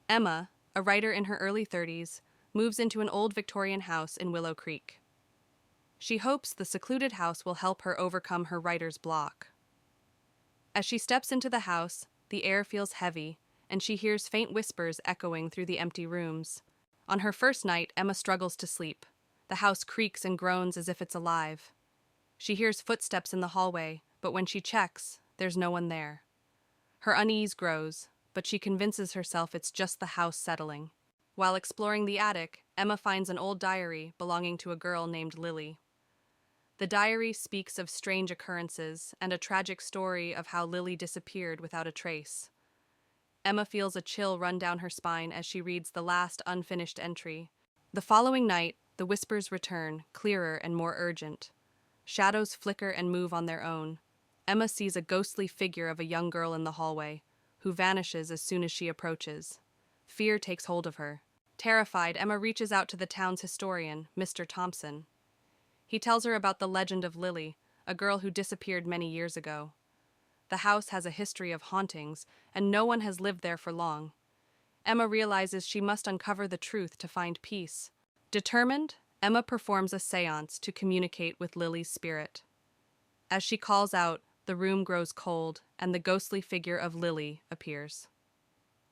Emma, a writer in her early 30s, moves into an old Victorian house in Willow Creek. She hopes the secluded house will help her overcome her writer's block. As she steps into the house, the air feels heavy, and she hears faint whispers echoing through the empty rooms. On her first night, Emma struggles to sleep. The house creaks and groans as if it's alive. She hears footsteps in the hallway, but when she checks, there's no one there. Her unease grows, but she convinces herself it's just the house settling. While exploring the attic, Emma finds an old diary belonging to a girl named Lily. The diary speaks of strange occurrences and a tragic story of how Lily disappeared without a trace. Emma feels a chill run down her spine as she reads the last unfinished entry. The following night, the whispers return, clearer and more urgent. Shadows flicker and move on their own. Emma sees a ghostly figure of a young girl in the hallway, who vanishes as soon as she approaches. Fear takes hold of her. Terrified, Emma reaches out to the town's historian, Mr. Thompson. He tells her about the legend of Lily, a girl who disappeared many years ago. The house has a history of hauntings, and no one has lived there for long. Emma realizes she must uncover the truth to find peace. Determined, Emma performs a séance to communicate with Lily's spirit. As she calls out, the room grows cold, and the ghostly figure of Lily appears.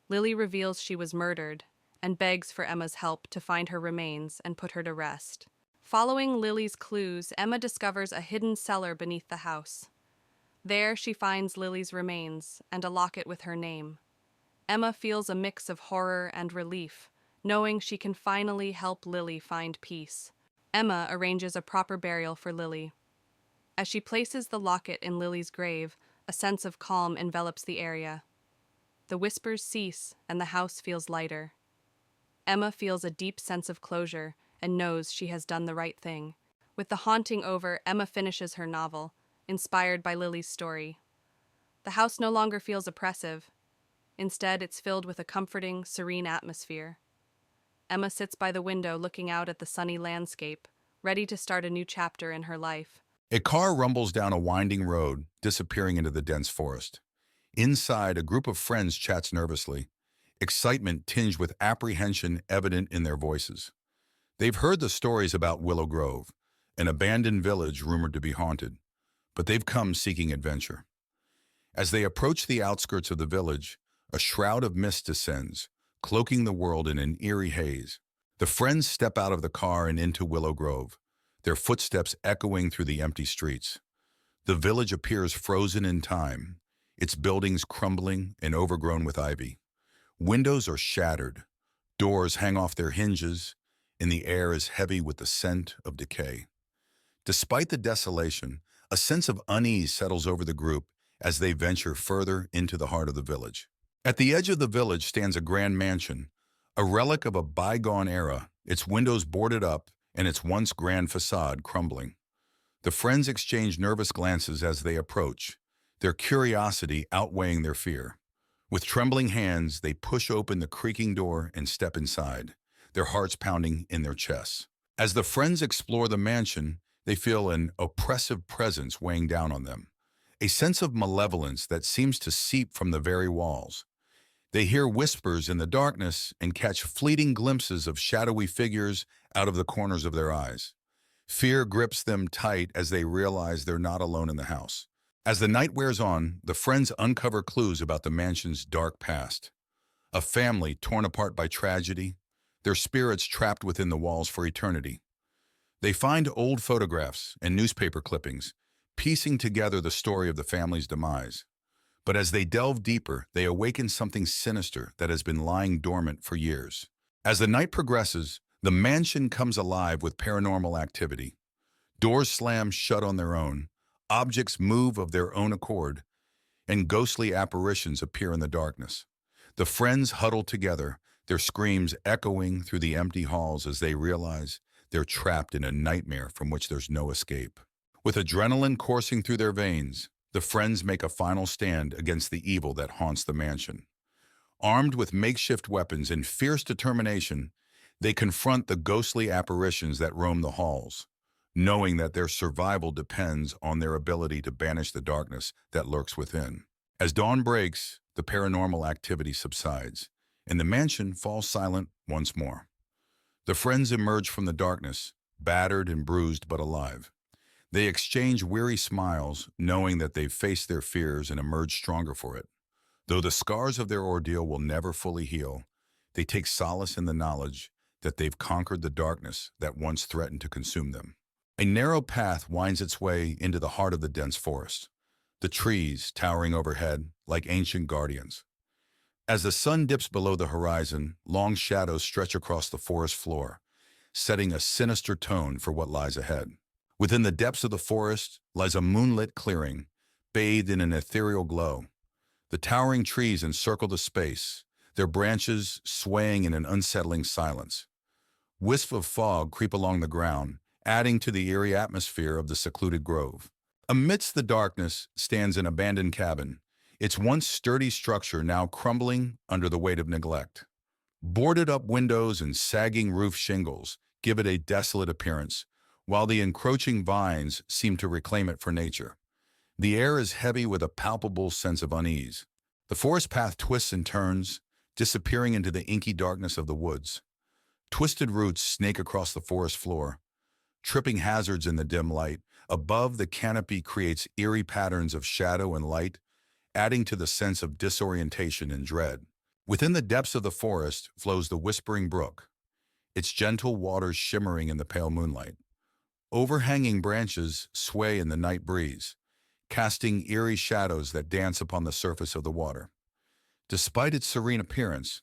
Lily reveals she was murdered, and begs for Emma's help to find her remains and put her to rest. Following Lily's clues, Emma discovers a hidden cellar beneath the house. There she finds Lily's remains and a locket with her name. Emma feels a mix of horror and relief, knowing she can finally help Lily find peace. Emma arranges a proper burial for Lily. As she places the locket in Lily's grave, a sense of calm envelops the area. The whispers cease and the house feels lighter. Emma feels a deep sense of closure and knows she has done the right thing. With the haunting over, Emma finishes her novel, inspired by Lily's story. The house no longer feels oppressive. Instead, it's filled with a comforting, serene atmosphere. Emma sits by the window looking out at the sunny landscape, ready to start a new chapter in her life. A car rumbles down a winding road, disappearing into the dense forest. Inside, a group of friends chats nervously, excitement tinged with apprehension evident in their voices. They've heard the stories about Willow Grove, an abandoned village rumored to be haunted, but they've come seeking adventure. As they approach the outskirts of the village, a shroud of mist descends, cloaking the world in an eerie haze. The friends step out of the car and into Willow Grove, their footsteps echoing through the empty streets. The village appears frozen in time, its buildings crumbling and overgrown with ivy. Windows are shattered, doors hang off their hinges, and the air is heavy with the scent of decay. Despite the desolation, a sense of unease settles over the group as they venture further into the heart of the village. At the edge of the village stands a grand mansion, a relic of a bygone era, its windows boarded up and its once grand facade crumbling. The friends exchange nervous glances as they approach, their curiosity outweighing their fear. With trembling hands, they push open the creaking door and step inside, their hearts pounding in their chests. As the friends explore the mansion, they feel an oppressive presence weighing down on them, a sense of malevolence that seems to seep from the very walls. They hear whispers in the darkness and catch fleeting glimpses of shadowy figures out of the corners of their eyes. Fear grips them tight as they realize they're not alone in the house. As the night wears on, the friends uncover clues about the mansion's dark past. A family torn apart by tragedy, their spirits trapped within the walls for eternity. They find old photographs and newspaper clippings, piecing together the story of the family's demise. But as they delve deeper, they awaken something sinister that has been lying dormant for years. As the night progresses, the mansion comes alive with paranormal activity. Doors slam shut on their own, objects move of their own accord, and ghostly apparitions appear in the darkness. The friends huddle together, their screams echoing through the empty halls as they realize they're trapped in a nightmare from which there's no escape. With adrenaline coursing through their veins, the friends make a final stand against the evil that haunts the mansion. Armed with makeshift weapons and fierce determination, they confront the ghostly apparitions that roam the halls, knowing that their survival depends on their ability to banish the darkness that lurks within. As dawn breaks, the paranormal activity subsides, and the mansion falls silent once more. The friends emerge from the darkness, battered and bruised but alive. They exchange weary smiles, knowing that they've faced their fears and emerged stronger for it. Though the scars of their ordeal will never fully heal, they take solace in the knowledge that they've conquered the darkness that once threatened to consume them. A narrow path winds its way into the heart of the dense forest, the trees towering overhead like ancient guardians. As the sun dips below the horizon, long shadows stretch across the forest floor, setting a sinister tone for what lies ahead. Within the depths of the forest lies a moonlit clearing, bathed in an ethereal glow. The towering trees encircle the space, their branches swaying in an unsettling silence. Wisps of fog creep along the ground, adding to the eerie atmosphere of the secluded grove. Amidst the darkness stands an abandoned cabin, its once sturdy structure now crumbling under the weight of neglect. Boarded-up windows and sagging roof shingles give it a desolate appearance, while the encroaching vines seem to reclaim it for nature. The air is heavy with a palpable sense of unease. The forest path twists and turns, disappearing into the inky darkness of the woods. Twisted roots snake across the forest floor, tripping hazards in the dim light. Above, the canopy creates eerie patterns of shadow and light, adding to the sense of disorientation and dread. Within the depths of the forest flows the Whispering Brook, its gentle waters shimmering in the pale moonlight. Overhanging branches sway in the night breeze, casting eerie shadows that dance upon the surface of the water. Despite its serene appearance,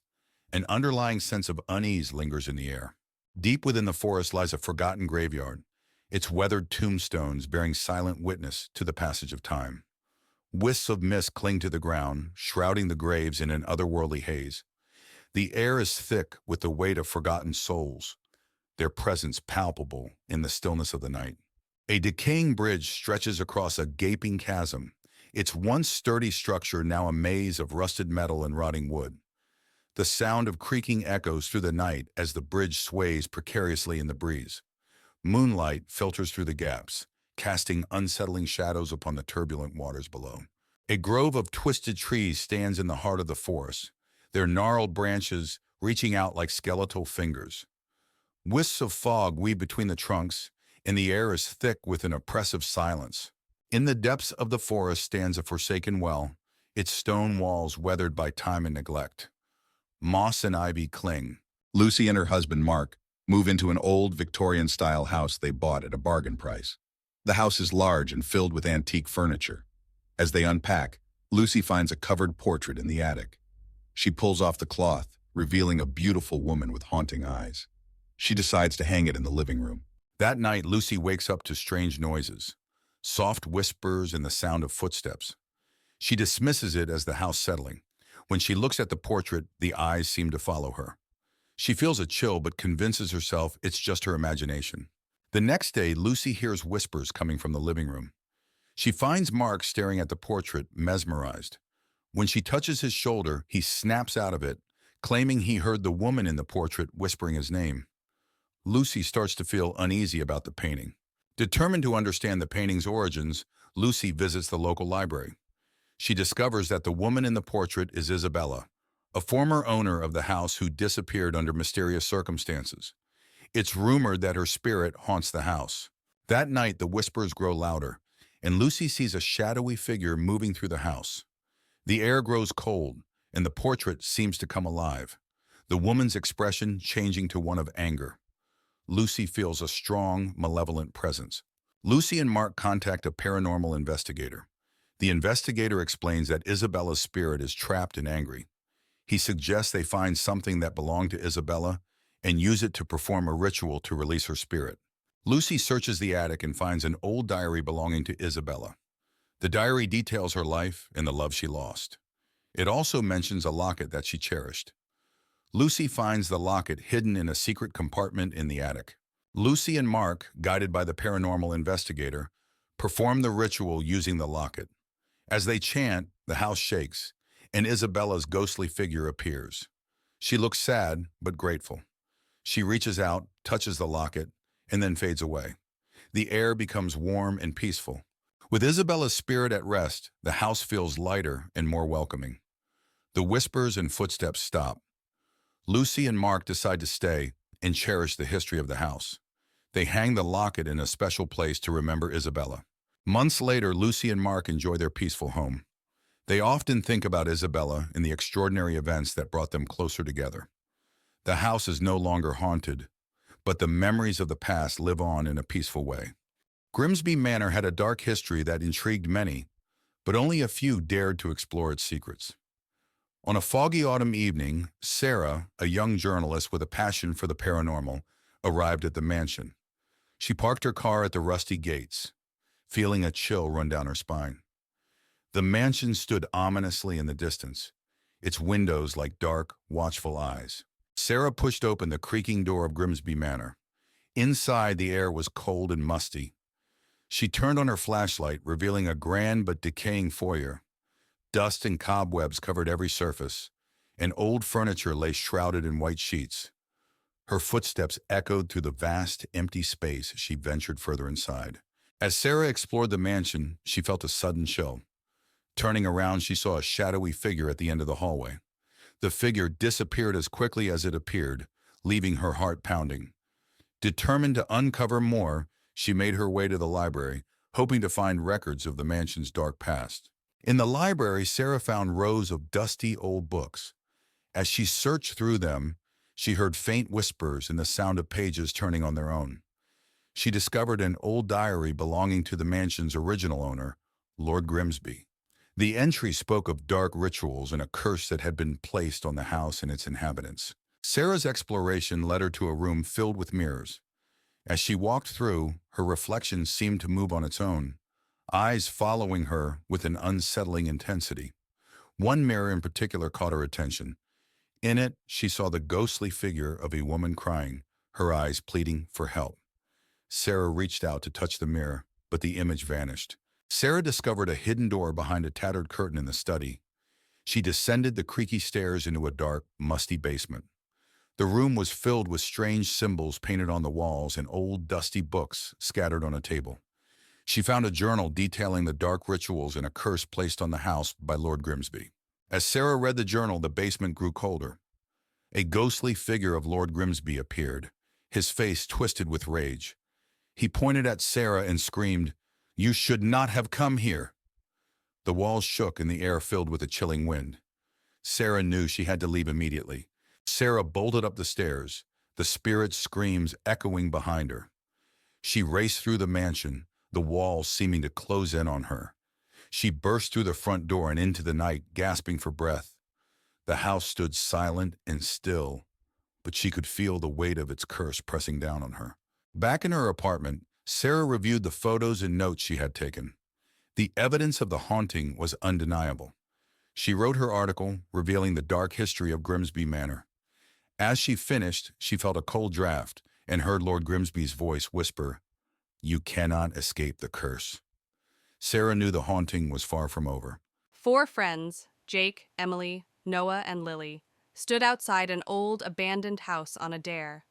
an underlying sense of unease lingers in the air. Deep within the forest lies a forgotten graveyard, its weathered tombstones bearing silent witness to the passage of time. Wisps of mist cling to the ground, shrouding the graves in an otherworldly haze. The air is thick with the weight of forgotten souls, their presence palpable in the stillness of the night. A decaying bridge stretches across a gaping chasm, its once sturdy structure now a maze of rusted metal and rotting wood. The sound of creaking echoes through the night as the bridge sways precariously in the breeze. Moonlight filters through the gaps, casting unsettling shadows upon the turbulent waters below. A grove of twisted trees stands in the heart of the forest, their gnarled branches reaching out like skeletal fingers. Wisps of fog weave between the trunks, and the air is thick with an oppressive silence. In the depths of the forest stands a forsaken well, its stone walls weathered by time and neglect. Moss and ivy cling. Lucy and her husband, Mark, move into an old Victorian-style house they bought at a bargain price. The house is large and filled with antique furniture. As they unpack, Lucy finds a covered portrait in the attic. She pulls off the cloth, revealing a beautiful woman with haunting eyes. She decides to hang it in the living room. That night, Lucy wakes up to strange noises, soft whispers and the sound of footsteps. She dismisses it as the house settling. When she looks at the portrait, the eyes seem to follow her. She feels a chill but convinces herself it's just her imagination. The next day, Lucy hears whispers coming from the living room. She finds Mark staring at the portrait, mesmerized. When she touches his shoulder, he snaps out of it, claiming he heard the woman in the portrait whispering his name. Lucy starts to feel uneasy about the painting. Determined to understand the painting's origins, Lucy visits the local library. She discovers that the woman in the portrait is Isabella, a former owner of the house who disappeared under mysterious circumstances. It's rumored that her spirit haunts the house. That night, the whispers grow louder, and Lucy sees a shadowy figure moving through the house. The air grows cold, and the portrait seems to come alive, the woman's expression changing to one of anger. Lucy feels a strong, malevolent presence. Lucy and Mark contact a paranormal investigator. The investigator explains that Isabella's spirit is trapped and angry. He suggests they find something that belonged to Isabella and use it to perform a ritual to release her spirit. Lucy searches the attic and finds an old diary belonging to Isabella. The diary details her life and the love she lost. It also mentions a locket that she cherished. Lucy finds the locket hidden in a secret compartment in the attic. Lucy and Mark, guided by the paranormal investigator, perform the ritual using the locket. As they chant, the house shakes, and Isabella's ghostly figure appears. She looks sad but grateful. She reaches out, touches the locket, and then fades away. The air becomes warm and peaceful. With Isabella's spirit at rest, the house feels lighter and more welcoming. The whispers and footsteps stop. Lucy and Mark decide to stay and cherish the history of the house. They hang the locket in a special place to remember Isabella. Months later, Lucy and Mark enjoy their peaceful home. They often think about Isabella and the extraordinary events that brought them closer together. The house is no longer haunted, but the memories of the past live on in a peaceful way. Grimsby Manor had a dark history that intrigued many, but only a few dared to explore its secrets. On a foggy autumn evening, Sarah, a young journalist with a passion for the paranormal, arrived at the mansion. She parked her car at the rusty gates, feeling a chill run down her spine. The mansion stood ominously in the distance, its windows like dark, watchful eyes. Sarah pushed open the creaking door of Grimsby Manor. Inside, the air was cold and musty. She turned on her flashlight, revealing a grand but decaying foyer. Dust and cobwebs covered every surface, and old furniture lay shrouded in white sheets. Her footsteps echoed through the vast, empty space as she ventured further inside. As Sarah explored the mansion, she felt a sudden chill. Turning around, she saw a shadowy figure at the end of the hallway. The figure disappeared as quickly as it appeared, leaving her heart pounding. Determined to uncover more, she made her way to the library, hoping to find records of the mansion's dark past. In the library, Sarah found rows of dusty old books. As she searched through them, she heard faint whispers and the sound of pages turning on their own. She discovered an old diary belonging to the mansion's original owner, Lord Grimsby. The entry spoke of dark rituals and a curse that had been placed on the house and its inhabitants. Sarah's exploration led her to a room filled with mirrors. As she walked through, her reflection seemed to move on its own, eyes following her with an unsettling intensity. One mirror in particular caught her attention. In it, she saw the ghostly figure of a woman crying, her eyes pleading for help. Sarah reached out to touch the mirror, but the image vanished. Sarah discovered a hidden door behind a tattered curtain in the study. She descended the creaky stairs into a dark, musty basement. The room was filled with strange symbols painted on the walls and old, dusty books scattered on a table. She found a journal detailing the dark rituals and a curse placed on the house by Lord Grimsby. As Sarah read the journal, the basement grew colder. A ghostly figure of Lord Grimsby appeared, his face twisted with rage. He pointed at Sarah and screamed, "You should not have come here." The walls shook and the air filled with a chilling wind. Sarah knew she had to leave immediately. Sarah bolted up the stairs, the spirit's screams echoing behind her. She raced through the mansion, the walls seeming to close in on her. She burst through the front door and into the night, gasping for breath. The house stood silent and still, but she could feel the weight of its curse pressing down on her. Back in her apartment, Sarah reviewed the photos and notes she had taken. The evidence of the haunting was undeniable. She wrote her article, revealing the dark history of Grimsby Manor. As she finished, she felt a cold draft and heard Lord Grimsby's voice whisper, "You cannot escape the curse." Sarah knew the haunting was far from over. 4 friends, Jake, Emily, Noah, and Lily, stood outside an old, abandoned house on a dare.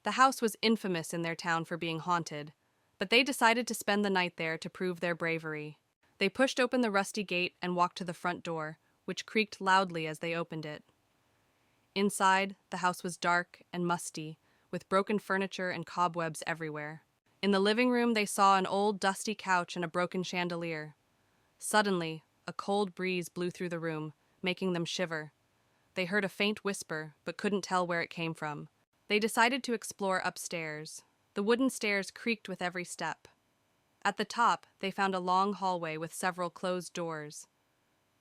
The house was infamous in their town for being haunted, but they decided to spend the night there to prove their bravery. They pushed open the rusty gate and walked to the front door, which creaked loudly as they opened it. Inside, the house was dark and musty, with broken furniture and cobwebs everywhere. In the living room, they saw an old, dusty couch and a broken chandelier. Suddenly, a cold breeze blew through the room, making them shiver. They heard a faint whisper, but couldn't tell where it came from. They decided to explore upstairs. The wooden stairs creaked with every step. At the top, they found a long hallway with several closed doors.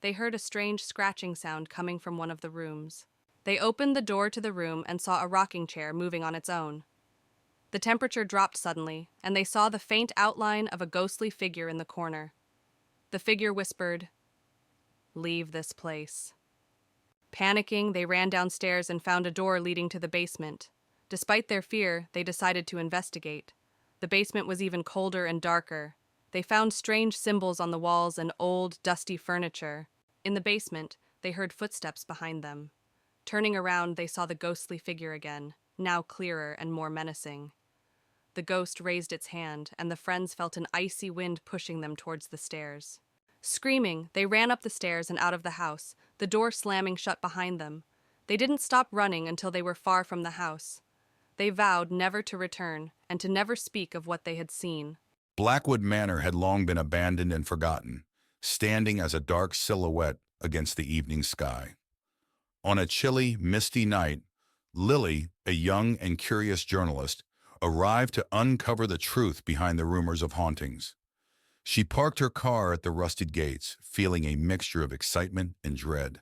They heard a strange scratching sound coming from one of the rooms. They opened the door to the room and saw a rocking chair moving on its own. The temperature dropped suddenly, and they saw the faint outline of a ghostly figure in the corner. The figure whispered, "Leave this place." Panicking, they ran downstairs and found a door leading to the basement. Despite their fear, they decided to investigate. The basement was even colder and darker. They found strange symbols on the walls and old, dusty furniture. In the basement, they heard footsteps behind them. Turning around, they saw the ghostly figure again, now clearer and more menacing. The ghost raised its hand, and the friends felt an icy wind pushing them towards the stairs. Screaming, they ran up the stairs and out of the house, the door slamming shut behind them. They didn't stop running until they were far from the house. They vowed never to return and to never speak of what they had seen. Blackwood Manor had long been abandoned and forgotten, standing as a dark silhouette against the evening sky. On a chilly, misty night, Lily, a young and curious journalist, arrived to uncover the truth behind the rumors of hauntings. She parked her car at the rusted gates, feeling a mixture of excitement and dread.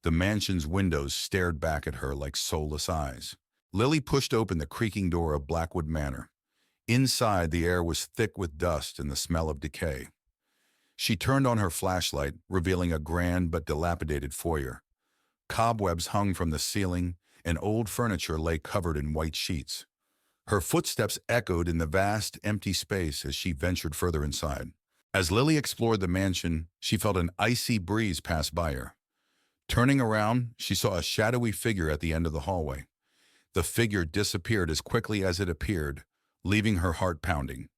The mansion's windows stared back at her like soulless eyes. Lily pushed open the creaking door of Blackwood Manor. Inside, the air was thick with dust and the smell of decay. She turned on her flashlight, revealing a grand but dilapidated foyer. Cobwebs hung from the ceiling, and old furniture lay covered in white sheets. Her footsteps echoed in the vast, empty space as she ventured further inside. As Lily explored the mansion, she felt an icy breeze pass by her. Turning around, she saw a shadowy figure at the end of the hallway. The figure disappeared as quickly as it appeared, leaving her heart pounding.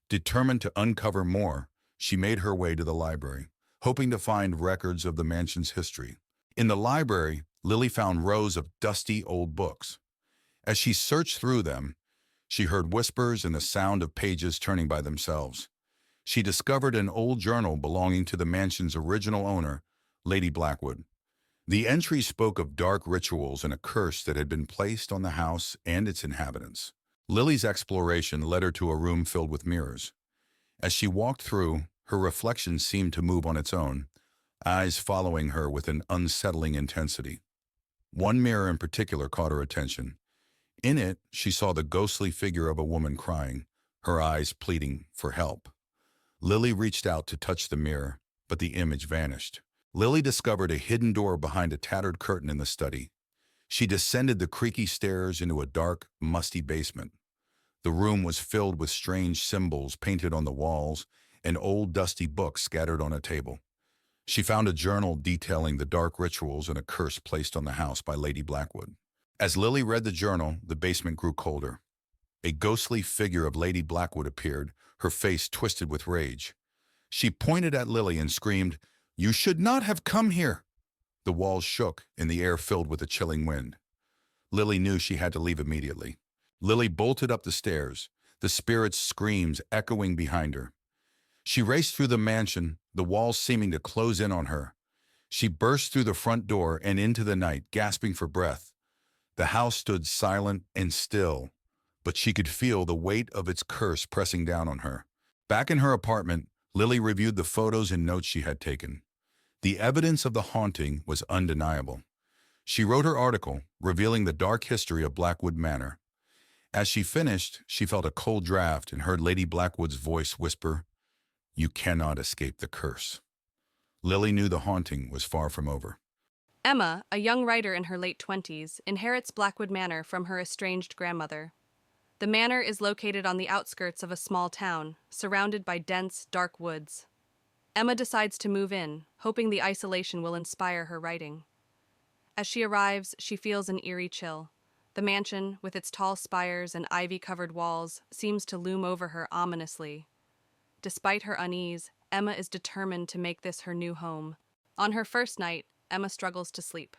Determined to uncover more, she made her way to the library, hoping to find records of the mansion's history. In the library, Lily found rows of dusty old books. As she searched through them, she heard whispers and the sound of pages turning by themselves. She discovered an old journal belonging to the mansion's original owner, Lady Blackwood. The entry spoke of dark rituals and a curse that had been placed on the house and its inhabitants. Lily's exploration led her to a room filled with mirrors. As she walked through, her reflection seemed to move on its own, eyes following her with an unsettling intensity. One mirror in particular caught her attention. In it, she saw the ghostly figure of a woman crying, her eyes pleading for help. Lily reached out to touch the mirror, but the image vanished. Lily discovered a hidden door behind a tattered curtain in the study. She descended the creaky stairs into a dark, musty basement. The room was filled with strange symbols painted on the walls and old dusty books scattered on a table. She found a journal detailing the dark rituals and a curse placed on the house by Lady Blackwood. As Lily read the journal, the basement grew colder. A ghostly figure of Lady Blackwood appeared, her face twisted with rage. She pointed at Lily and screamed, "You should not have come here!" The walls shook and the air filled with a chilling wind. Lily knew she had to leave immediately. Lily bolted up the stairs, the spirit's screams echoing behind her. She raced through the mansion, the walls seeming to close in on her. She burst through the front door and into the night, gasping for breath. The house stood silent and still, but she could feel the weight of its curse pressing down on her. Back in her apartment, Lily reviewed the photos and notes she had taken. The evidence of the haunting was undeniable. She wrote her article, revealing the dark history of Blackwood Manor. As she finished, she felt a cold draft and heard Lady Blackwood's voice whisper, "You cannot escape the curse." Lily knew the haunting was far from over. Emma, a young writer in her late 20s, inherits Blackwood Manor from her estranged grandmother. The manor is located on the outskirts of a small town, surrounded by dense, dark woods. Emma decides to move in, hoping the isolation will inspire her writing. As she arrives, she feels an eerie chill. The mansion, with its tall spires and ivy-covered walls, seems to loom over her ominously. Despite her unease, Emma is determined to make this her new home. On her first night, Emma struggles to sleep.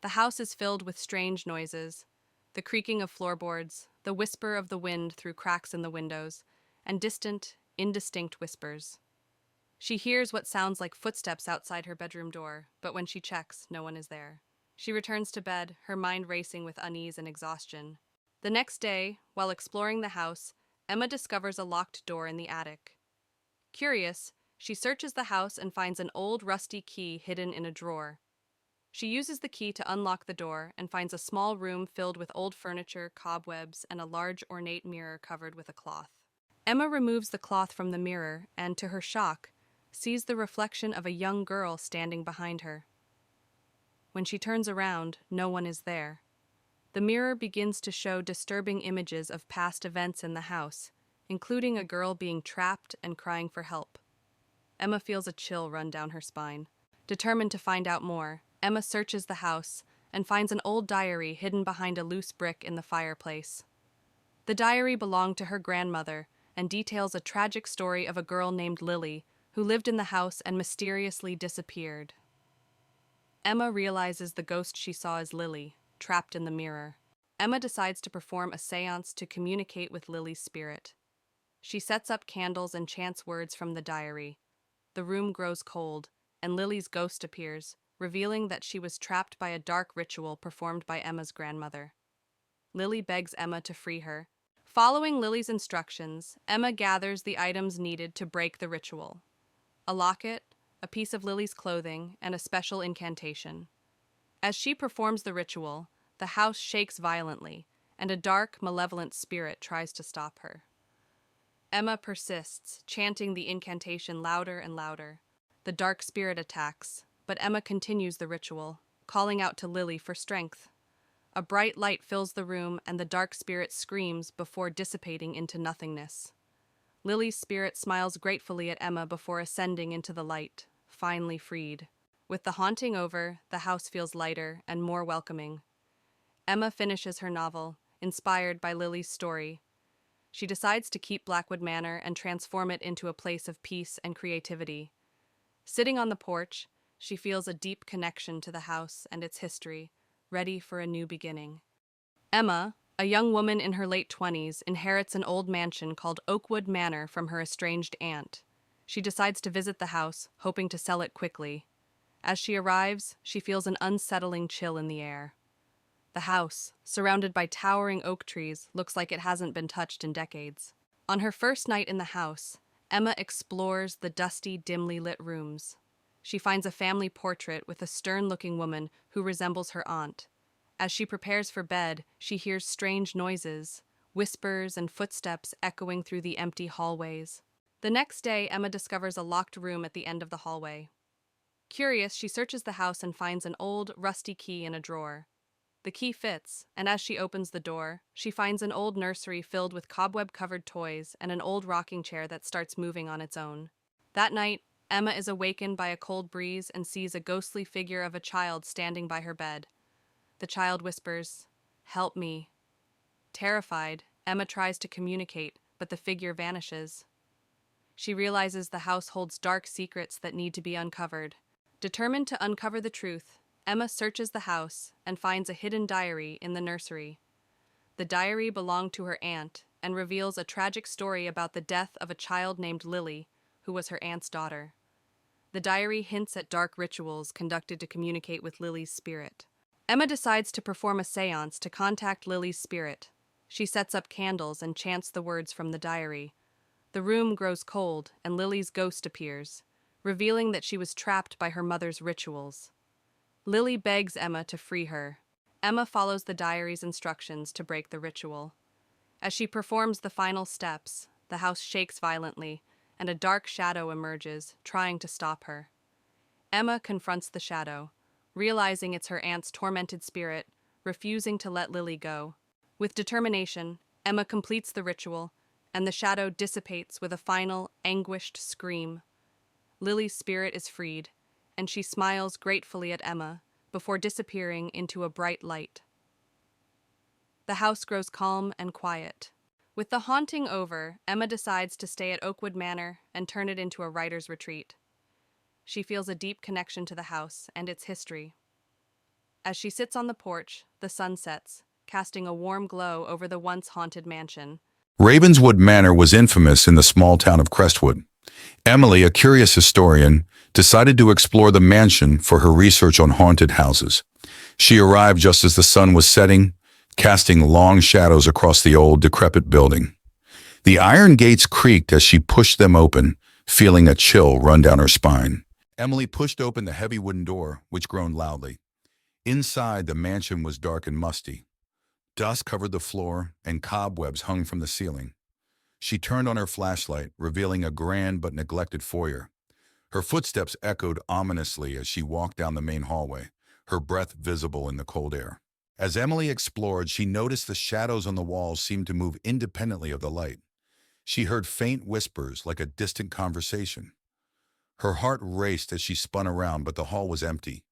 The house is filled with strange noises, the creaking of floorboards, the whisper of the wind through cracks in the windows, and distant, indistinct whispers. She hears what sounds like footsteps outside her bedroom door, but when she checks, no one is there. She returns to bed, her mind racing with unease and exhaustion. The next day, while exploring the house, Emma discovers a locked door in the attic. Curious, she searches the house and finds an old rusty key hidden in a drawer. She uses the key to unlock the door and finds a small room filled with old furniture, cobwebs, and a large ornate mirror covered with a cloth. Emma removes the cloth from the mirror and, to her shock, sees the reflection of a young girl standing behind her. When she turns around, no one is there. The mirror begins to show disturbing images of past events in the house, including a girl being trapped and crying for help. Emma feels a chill run down her spine. Determined to find out more, Emma searches the house and finds an old diary hidden behind a loose brick in the fireplace. The diary belonged to her grandmother and details a tragic story of a girl named Lily who lived in the house and mysteriously disappeared. Emma realizes the ghost she saw is Lily, trapped in the mirror. Emma decides to perform a séance to communicate with Lily's spirit. She sets up candles and chants words from the diary. The room grows cold, and Lily's ghost appears, revealing that she was trapped by a dark ritual performed by Emma's grandmother. Lily begs Emma to free her. Following Lily's instructions, Emma gathers the items needed to break the ritual: a locket, a piece of Lily's clothing, and a special incantation. As she performs the ritual, the house shakes violently, and a dark, malevolent spirit tries to stop her. Emma persists, chanting the incantation louder and louder. The dark spirit attacks, but Emma continues the ritual, calling out to Lily for strength. A bright light fills the room, and the dark spirit screams before dissipating into nothingness. Lily's spirit smiles gratefully at Emma before ascending into the light, finally freed. With the haunting over, the house feels lighter and more welcoming. Emma finishes her novel, inspired by Lily's story. She decides to keep Blackwood Manor and transform it into a place of peace and creativity. Sitting on the porch, she feels a deep connection to the house and its history, ready for a new beginning. Emma, a young woman in her late 20s, inherits an old mansion called Oakwood Manor from her estranged aunt. She decides to visit the house, hoping to sell it quickly. As she arrives, she feels an unsettling chill in the air. The house, surrounded by towering oak trees, looks like it hasn't been touched in decades. On her first night in the house, Emma explores the dusty, dimly lit rooms. She finds a family portrait with a stern-looking woman who resembles her aunt. As she prepares for bed, she hears strange noises, whispers and footsteps echoing through the empty hallways. The next day, Emma discovers a locked room at the end of the hallway. Curious, she searches the house and finds an old, rusty key in a drawer. The key fits, and as she opens the door, she finds an old nursery filled with cobweb-covered toys and an old rocking chair that starts moving on its own. That night, Emma is awakened by a cold breeze and sees a ghostly figure of a child standing by her bed. The child whispers, "Help me." Terrified, Emma tries to communicate, but the figure vanishes. She realizes the house holds dark secrets that need to be uncovered. Determined to uncover the truth, Emma searches the house and finds a hidden diary in the nursery. The diary belonged to her aunt and reveals a tragic story about the death of a child named Lily, who was her aunt's daughter. The diary hints at dark rituals conducted to communicate with Lily's spirit. Emma decides to perform a séance to contact Lily's spirit. She sets up candles and chants the words from the diary. The room grows cold, and Lily's ghost appears, revealing that she was trapped by her mother's rituals. Lily begs Emma to free her. Emma follows the diary's instructions to break the ritual. As she performs the final steps, the house shakes violently, and a dark shadow emerges, trying to stop her. Emma confronts the shadow, realizing it's her aunt's tormented spirit, refusing to let Lily go. With determination, Emma completes the ritual, and the shadow dissipates with a final, anguished scream. Lily's spirit is freed, and she smiles gratefully at Emma before disappearing into a bright light. The house grows calm and quiet. With the haunting over, Emma decides to stay at Oakwood Manor and turn it into a writer's retreat. She feels a deep connection to the house and its history. As she sits on the porch, the sun sets, casting a warm glow over the once haunted mansion. Ravenswood Manor was infamous in the small town of Crestwood. Emily, a curious historian, decided to explore the mansion for her research on haunted houses. She arrived just as the sun was setting, casting long shadows across the old, decrepit building. The iron gates creaked as she pushed them open, feeling a chill run down her spine. Emily pushed open the heavy wooden door, which groaned loudly. Inside, the mansion was dark and musty. Dust covered the floor, and cobwebs hung from the ceiling. She turned on her flashlight, revealing a grand but neglected foyer. Her footsteps echoed ominously as she walked down the main hallway, her breath visible in the cold air. As Emily explored, she noticed the shadows on the walls seemed to move independently of the light. She heard faint whispers like a distant conversation. Her heart raced as she spun around, but the hall was empty.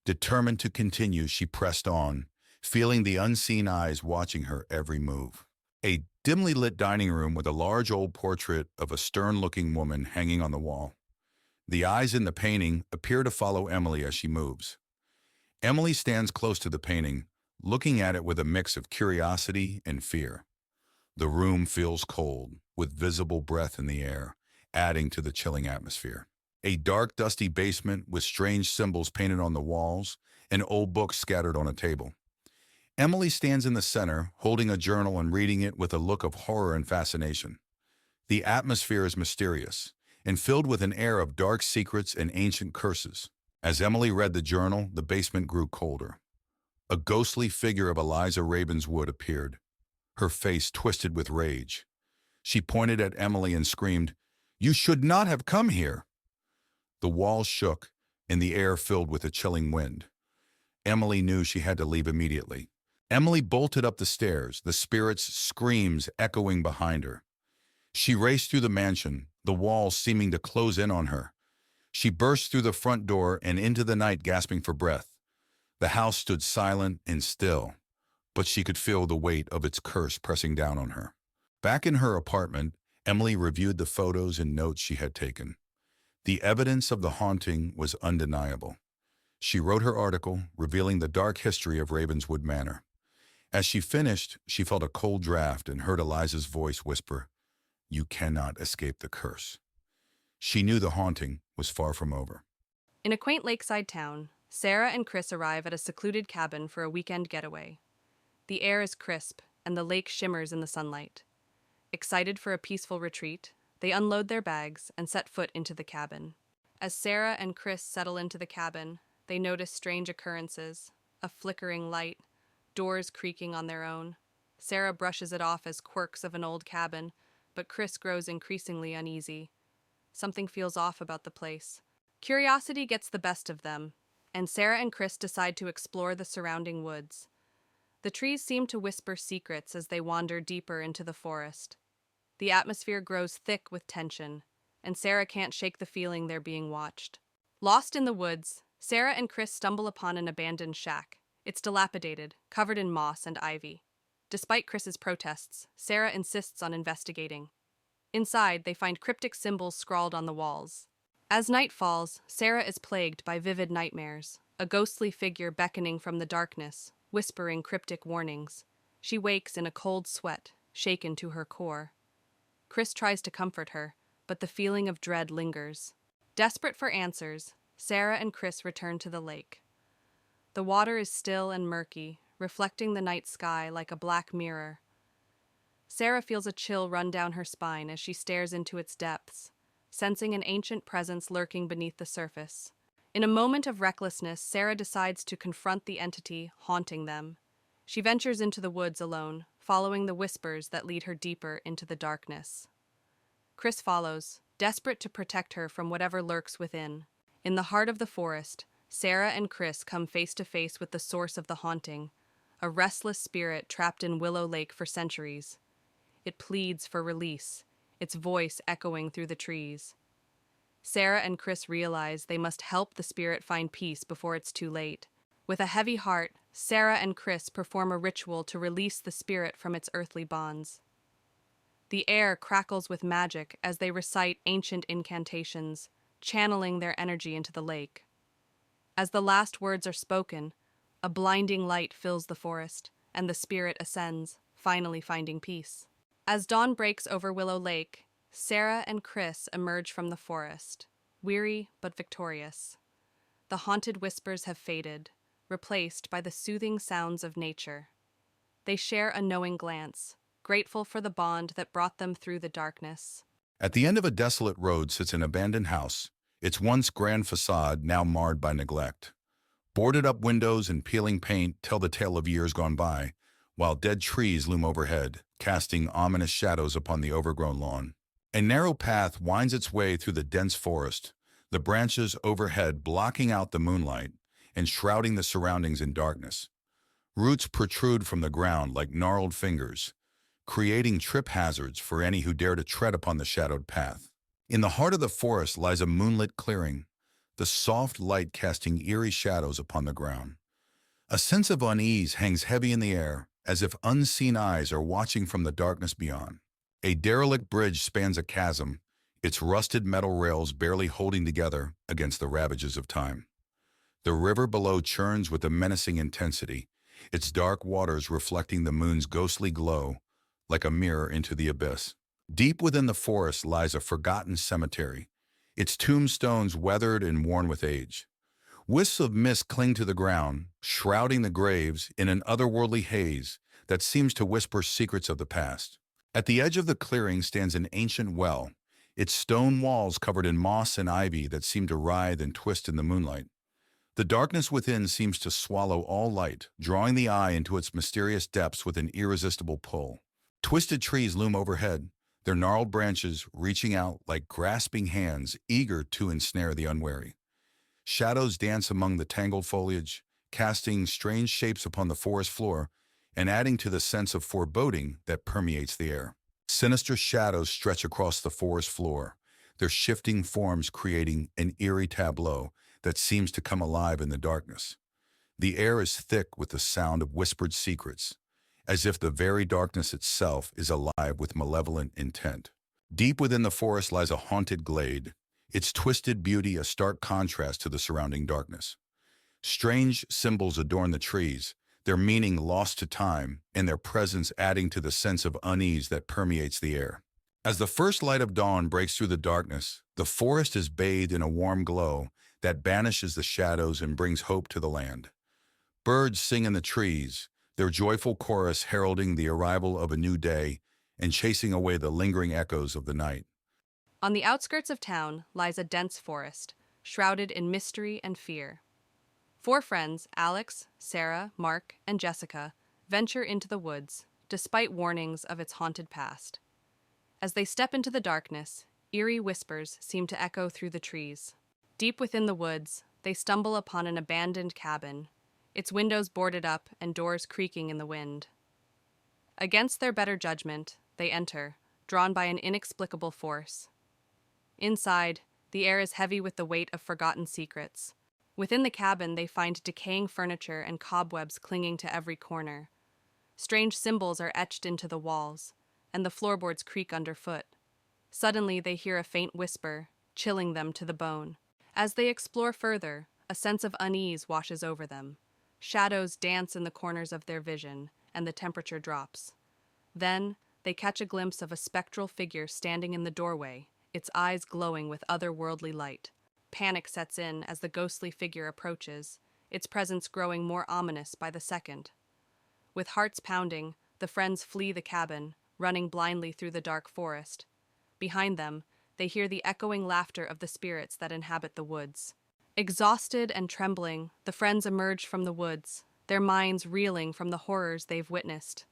Determined to continue, she pressed on, feeling the unseen eyes watching her every move. A dimly lit dining room with a large old portrait of a stern-looking woman hanging on the wall. The eyes in the painting appear to follow Emily as she moves. Emily stands close to the painting, looking at it with a mix of curiosity and fear. The room feels cold, with visible breath in the air, adding to the chilling atmosphere. A dark, dusty basement with strange symbols painted on the walls and old books scattered on a table. Emily stands in the center, holding a journal and reading it with a look of horror and fascination. The atmosphere is mysterious and filled with an air of dark secrets and ancient curses. As Emily read the journal, the basement grew colder. A ghostly figure of Eliza Ravenswood appeared, her face twisted with rage. She pointed at Emily and screamed, "You should not have come here!" The walls shook, and the air filled with a chilling wind. Emily knew she had to leave immediately. Emily bolted up the stairs, the spirit's screams echoing behind her. She raced through the mansion, the walls seeming to close in on her. She burst through the front door and into the night, gasping for breath. The house stood silent and still, but she could feel the weight of its curse pressing down on her. Back in her apartment, Emily reviewed the photos and notes she had taken. The evidence of the haunting was undeniable. She wrote her article, revealing the dark history of Ravenswood Manor. As she finished, she felt a cold draft and heard Eliza's voice whisper, "You cannot escape the curse." She knew the haunting was far from over. In a quaint lakeside town, Sarah and Chris arrive at a secluded cabin for a weekend getaway. The air is crisp, and the lake shimmers in the sunlight. Excited for a peaceful retreat, they unload their bags and set foot into the cabin. As Sarah and Chris settle into the cabin, they notice strange occurrences: a flickering light, doors creaking on their own. Sarah brushes it off as quirks of an old cabin, but Chris grows increasingly uneasy. Something feels off about the place. Curiosity gets the best of them, and Sarah and Chris decide to explore the surrounding woods. The trees seem to whisper secrets as they wander deeper into the forest. The atmosphere grows thick with tension, and Sarah can't shake the feeling they're being watched. Lost in the woods, Sarah and Chris stumble upon an abandoned shack. It's dilapidated, covered in moss and ivy. Despite Chris's protests, Sarah insists on investigating. Inside, they find cryptic symbols scrawled on the walls. As night falls, Sarah is plagued by vivid nightmares, a ghostly figure beckoning from the darkness, whispering cryptic warnings. She wakes in a cold sweat, shaken to her core. Chris tries to comfort her, but the feeling of dread lingers. Desperate for answers, Sarah and Chris return to the lake. The water is still and murky, reflecting the night sky like a black mirror. Sarah feels a chill run down her spine as she stares into its depths, sensing an ancient presence lurking beneath the surface. In a moment of recklessness, Sarah decides to confront the entity haunting them. She ventures into the woods alone, following the whispers that lead her deeper into the darkness. Chris follows, desperate to protect her from whatever lurks within. In the heart of the forest, Sarah and Chris come face to face with the source of the haunting, a restless spirit trapped in Willow Lake for centuries. It pleads for release, its voice echoing through the trees. Sarah and Chris realize they must help the spirit find peace before it's too late. With a heavy heart, Sarah and Chris perform a ritual to release the spirit from its earthly bonds. The air crackles with magic as they recite ancient incantations, channeling their energy into the lake. As the last words are spoken, a blinding light fills the forest, and the spirit ascends, finally finding peace. As dawn breaks over Willow Lake, Sarah and Chris emerge from the forest, weary but victorious. The haunted whispers have faded, replaced by the soothing sounds of nature. They share a knowing glance, grateful for the bond that brought them through the darkness. At the end of a desolate road sits an abandoned house, its once grand facade now marred by neglect. Boarded-up windows and peeling paint tell the tale of years gone by, while dead trees loom overhead, casting ominous shadows upon the overgrown lawn. A narrow path winds its way through the dense forest, the branches overhead blocking out the moonlight and shrouding the surroundings in darkness. Roots protrude from the ground like gnarled fingers, creating trip hazards for any who dare to tread upon the shadowed path. In the heart of the forest lies a moonlit clearing, the soft light casting eerie shadows upon the ground. A sense of unease hangs heavy in the air, as if unseen eyes are watching from the darkness beyond. A derelict bridge spans a chasm, its rusted metal rails barely holding together against the ravages of time. The river below churns with a menacing intensity, its dark waters reflecting the moon's ghostly glow like a mirror into the abyss. Deep within the forest lies a forgotten cemetery, its tombstones weathered and worn with age. Wisps of mist cling to the ground, shrouding the graves in an otherworldly haze that seems to whisper secrets of the past. At the edge of the clearing stands an ancient well, its stone walls covered in moss and ivy that seem to writhe and twist in the moonlight. The darkness within seems to swallow all light, drawing the eye into its mysterious depths with an irresistible pull. Twisted trees loom overhead, their gnarled branches reaching out like grasping hands eager to ensnare the unwary. Shadows dance among the tangled foliage, casting strange shapes upon the forest floor and adding to the sense of foreboding that permeates the air. Sinister shadows stretch across the forest floor, their shifting forms creating an eerie tableau that seems to come alive in the darkness. The air is thick with the sound of whispered secrets, as if the very darkness itself is alive with malevolent intent. Deep within the forest lies a haunted glade, its twisted beauty a stark contrast to the surrounding darkness. Strange symbols adorn the trees, their meaning lost to time and their presence adding to the sense of unease that permeates the air. As the first light of dawn breaks through the darkness, the forest is bathed in a warm glow that banishes the shadows and brings hope to the land. Birds sing in the trees, their joyful chorus heralding the arrival of a new day and chasing away the lingering echoes of the night. On the outskirts of town lies a dense forest, shrouded in mystery and fear. Four friends, Alex, Sarah, Mark, and Jessica, venture into the woods, despite warnings of its haunted past. As they step into the darkness, eerie whispers seem to echo through the trees. Deep within the woods, they stumble upon an abandoned cabin, its windows boarded up and doors creaking in the wind. Against their better judgment, they enter, drawn by an inexplicable force. Inside, the air is heavy with the weight of forgotten secrets. Within the cabin, they find decaying furniture and cobwebs clinging to every corner. Strange symbols are etched into the walls, and the floorboards creak underfoot. Suddenly, they hear a faint whisper, chilling them to the bone. As they explore further, a sense of unease washes over them. Shadows dance in the corners of their vision, and the temperature drops. Then, they catch a glimpse of a spectral figure standing in the doorway, its eyes glowing with otherworldly light. Panic sets in as the ghostly figure approaches, its presence growing more ominous by the second. With hearts pounding, the friends flee the cabin, running blindly through the dark forest. Behind them, they hear the echoing laughter of the spirits that inhabit the woods. Exhausted and trembling, the friends emerge from the woods, their minds reeling from the horrors they've witnessed.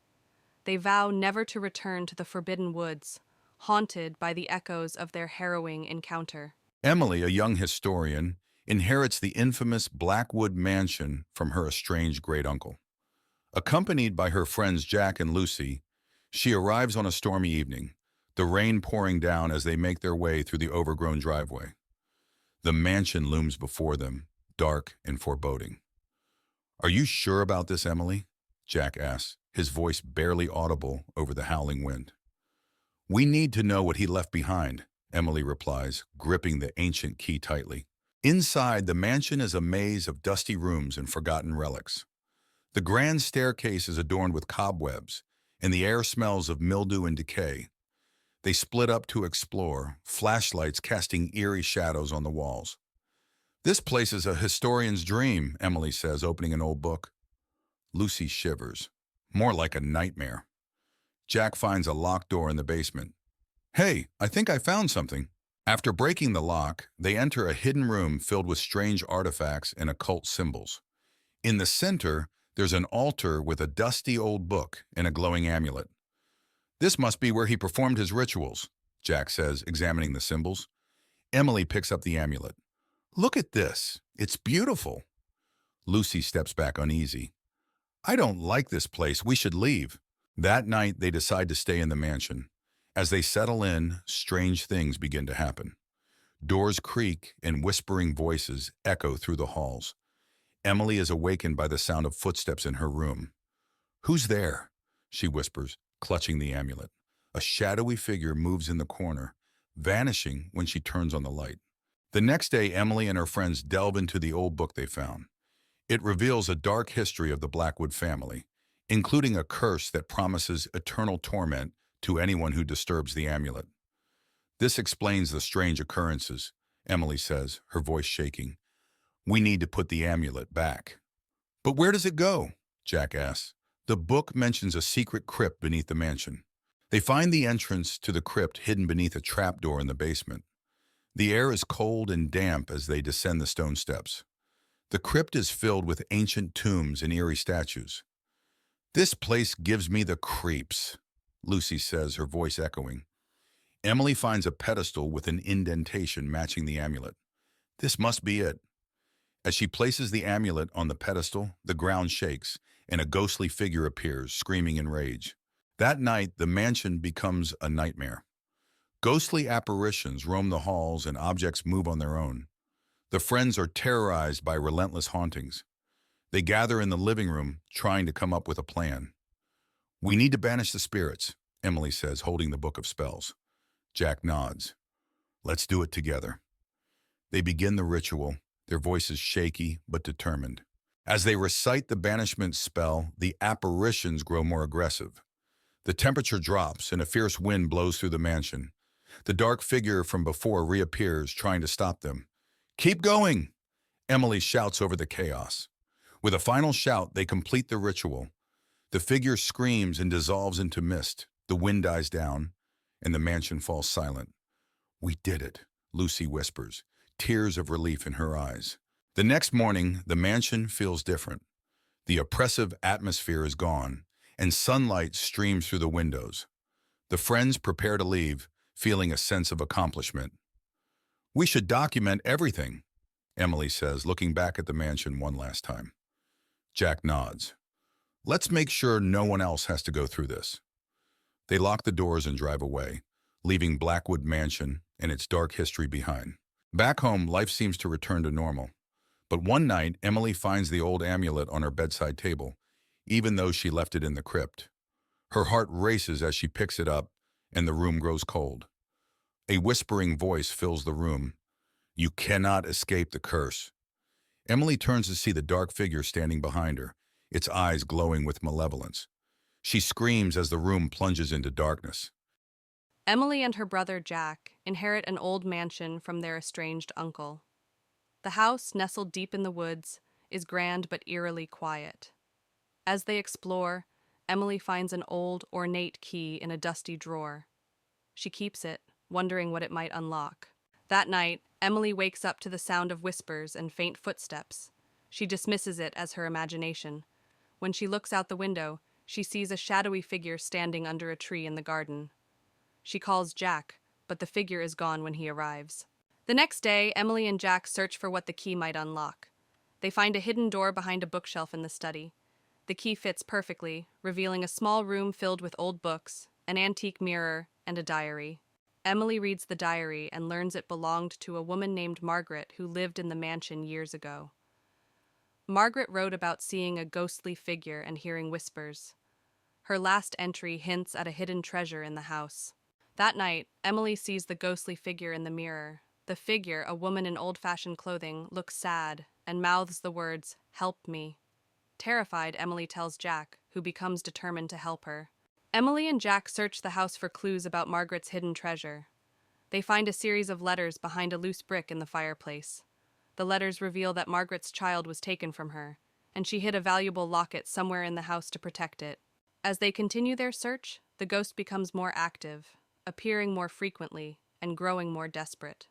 They vow never to return to the forbidden woods, haunted by the echoes of their harrowing encounter. Emily, a young historian, inherits the infamous Blackwood mansion from her estranged great-uncle. Accompanied by her friends Jack and Lucy, she arrives on a stormy evening, the rain pouring down as they make their way through the overgrown driveway. The mansion looms before them, dark and foreboding. "Are you sure about this, Emily?" Jack asks, his voice barely audible over the howling wind. "We need to know what he left behind," Emily replies, gripping the ancient key tightly. Inside, the mansion is a maze of dusty rooms and forgotten relics. The grand staircase is adorned with cobwebs, and the air smells of mildew and decay. They split up to explore, flashlights casting eerie shadows on the walls. "This place is a historian's dream," Emily says, opening an old book. Lucy shivers. "More like a nightmare." Jack finds a locked door in the basement. "Hey, I think I found something." After breaking the lock, they enter a hidden room filled with strange artifacts and occult symbols. In the center, there's an altar with a dusty old book and a glowing amulet. "This must be where he performed his rituals," Jack says, examining the symbols. Emily picks up the amulet. "Look at this. It's beautiful." Lucy steps back uneasy. "I don't like this place. We should leave." That night, they decide to stay in the mansion. As they settle in, strange things begin to happen. Doors creak and whispering voices echo through the halls. Emily is awakened by the sound of footsteps in her room. "Who's there?" she whispers, clutching the amulet. A shadowy figure moves in the corner, vanishing when she turns on the light. The next day, Emily and her friends delve into the old book they found. It reveals a dark history of the Blackwood family, including a curse that promises eternal torment to anyone who disturbs the amulet. This explains the strange occurrences, Emily says, her voice shaking. We need to put the amulet back. But where does it go? Jack asks. The book mentions a secret crypt beneath the mansion. They find the entrance to the crypt hidden beneath a trapdoor in the basement. The air is cold and damp as they descend the stone steps. The crypt is filled with ancient tombs and eerie statues. This place gives me the creeps, Lucy says, her voice echoing. Emily finds a pedestal with an indentation matching the amulet. This must be it. As she places the amulet on the pedestal, the ground shakes, and a ghostly figure appears, screaming in rage. That night, the mansion becomes a nightmare. Ghostly apparitions roam the halls and objects move on their own. The friends are terrorized by relentless hauntings. They gather in the living room, trying to come up with a plan. We need to banish the spirits, Emily says, holding the book of spells. Jack nods. Let's do it together. They begin the ritual, their voices shaky but determined. As they recite the banishment spell, the apparitions grow more aggressive. The temperature drops and a fierce wind blows through the mansion. The dark figure from before reappears, trying to stop them. Keep going! Emily shouts over the chaos. With a final shout, they complete the ritual. The figure screams and dissolves into mist. The wind dies down, and the mansion falls silent. We did it, Lucy whispers, tears of relief in her eyes. The next morning, the mansion feels different. The oppressive atmosphere is gone, and sunlight streams through the windows. The friends prepare to leave, feeling a sense of accomplishment. We should document everything, Emily says, looking back at the mansion one last time. Jack nods. Let's make sure no one else has to go through this. They lock the doors and drive away, leaving Blackwood Mansion and its dark history behind. Back home, life seems to return to normal. But one night, Emily finds the old amulet on her bedside table, even though she left it in the crypt. Her heart races as she picks it up, and the room grows cold. A whispering voice fills the room. You cannot escape the curse. Emily turns to see the dark figure standing behind her, its eyes glowing with malevolence. She screams as the room plunges into darkness. Emily and her brother Jack inherit an old mansion from their estranged uncle. The house, nestled deep in the woods, is grand but eerily quiet. As they explore, Emily finds an old, ornate key in a dusty drawer. She keeps it, wondering what it might unlock. That night, Emily wakes up to the sound of whispers and faint footsteps. She dismisses it as her imagination. When she looks out the window, she sees a shadowy figure standing under a tree in the garden. She calls Jack, but the figure is gone when he arrives. The next day, Emily and Jack search for what the key might unlock. They find a hidden door behind a bookshelf in the study. The key fits perfectly, revealing a small room filled with old books, an antique mirror, and a diary. Emily reads the diary and learns it belonged to a woman named Margaret who lived in the mansion years ago. Margaret wrote about seeing a ghostly figure and hearing whispers. Her last entry hints at a hidden treasure in the house. That night, Emily sees the ghostly figure in the mirror. The figure, a woman in old-fashioned clothing, looks sad and mouths the words, "Help me." Terrified, Emily tells Jack, who becomes determined to help her. Emily and Jack search the house for clues about Margaret's hidden treasure. They find a series of letters behind a loose brick in the fireplace. The letters reveal that Margaret's child was taken from her, and she hid a valuable locket somewhere in the house to protect it. As they continue their search, the ghost becomes more active, appearing more frequently and growing more desperate.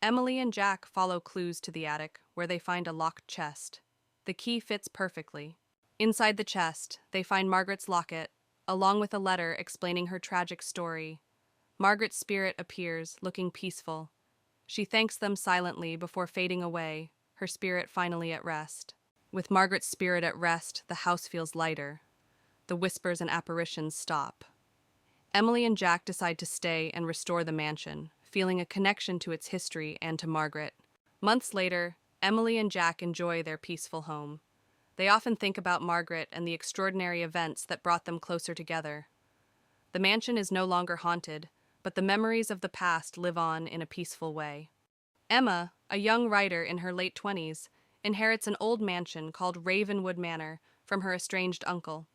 Emily and Jack follow clues to the attic, where they find a locked chest. The key fits perfectly. Inside the chest, they find Margaret's locket, along with a letter explaining her tragic story. Margaret's spirit appears, looking peaceful. She thanks them silently before fading away, her spirit finally at rest. With Margaret's spirit at rest, the house feels lighter. The whispers and apparitions stop. Emily and Jack decide to stay and restore the mansion, feeling a connection to its history and to Margaret. Months later, Emily and Jack enjoy their peaceful home. They often think about Margaret and the extraordinary events that brought them closer together. The mansion is no longer haunted, but the memories of the past live on in a peaceful way. Emma, a young writer in her late 20s, inherits an old mansion called Ravenwood Manor from her estranged uncle.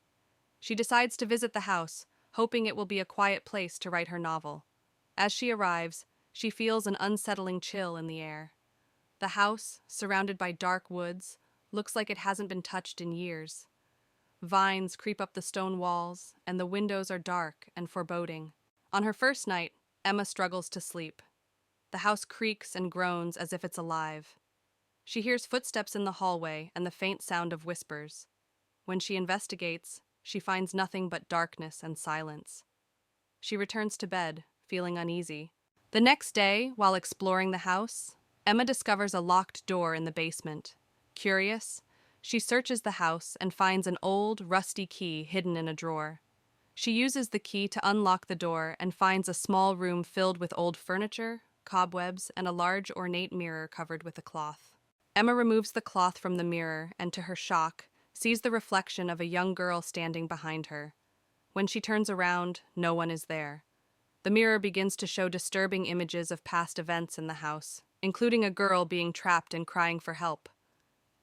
She decides to visit the house, hoping it will be a quiet place to write her novel. As she arrives, she feels an unsettling chill in the air. The house, surrounded by dark woods, looks like it hasn't been touched in years. Vines creep up the stone walls, and the windows are dark and foreboding. On her first night, Emma struggles to sleep. The house creaks and groans as if it's alive. She hears footsteps in the hallway and the faint sound of whispers. When she investigates, she finds nothing but darkness and silence. She returns to bed, feeling uneasy. The next day, while exploring the house, Emma discovers a locked door in the basement. Curious, she searches the house and finds an old, rusty key hidden in a drawer. She uses the key to unlock the door and finds a small room filled with old furniture, cobwebs, and a large ornate mirror covered with a cloth. Emma removes the cloth from the mirror and, to her shock, sees the reflection of a young girl standing behind her. When she turns around, no one is there. The mirror begins to show disturbing images of past events in the house, including a girl being trapped and crying for help.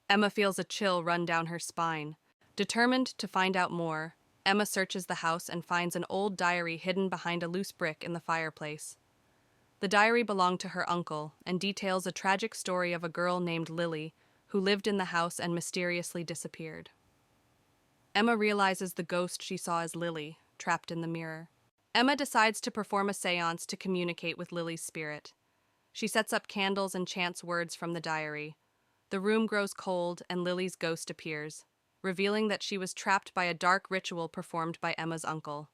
Emma feels a chill run down her spine. Determined to find out more, Emma searches the house and finds an old diary hidden behind a loose brick in the fireplace. The diary belonged to her uncle and details a tragic story of a girl named Lily who lived in the house and mysteriously disappeared. Emma realizes the ghost she saw as Lily, trapped in the mirror. Emma decides to perform a séance to communicate with Lily's spirit. She sets up candles and chants words from the diary. The room grows cold and Lily's ghost appears, revealing that she was trapped by a dark ritual performed by Emma's uncle.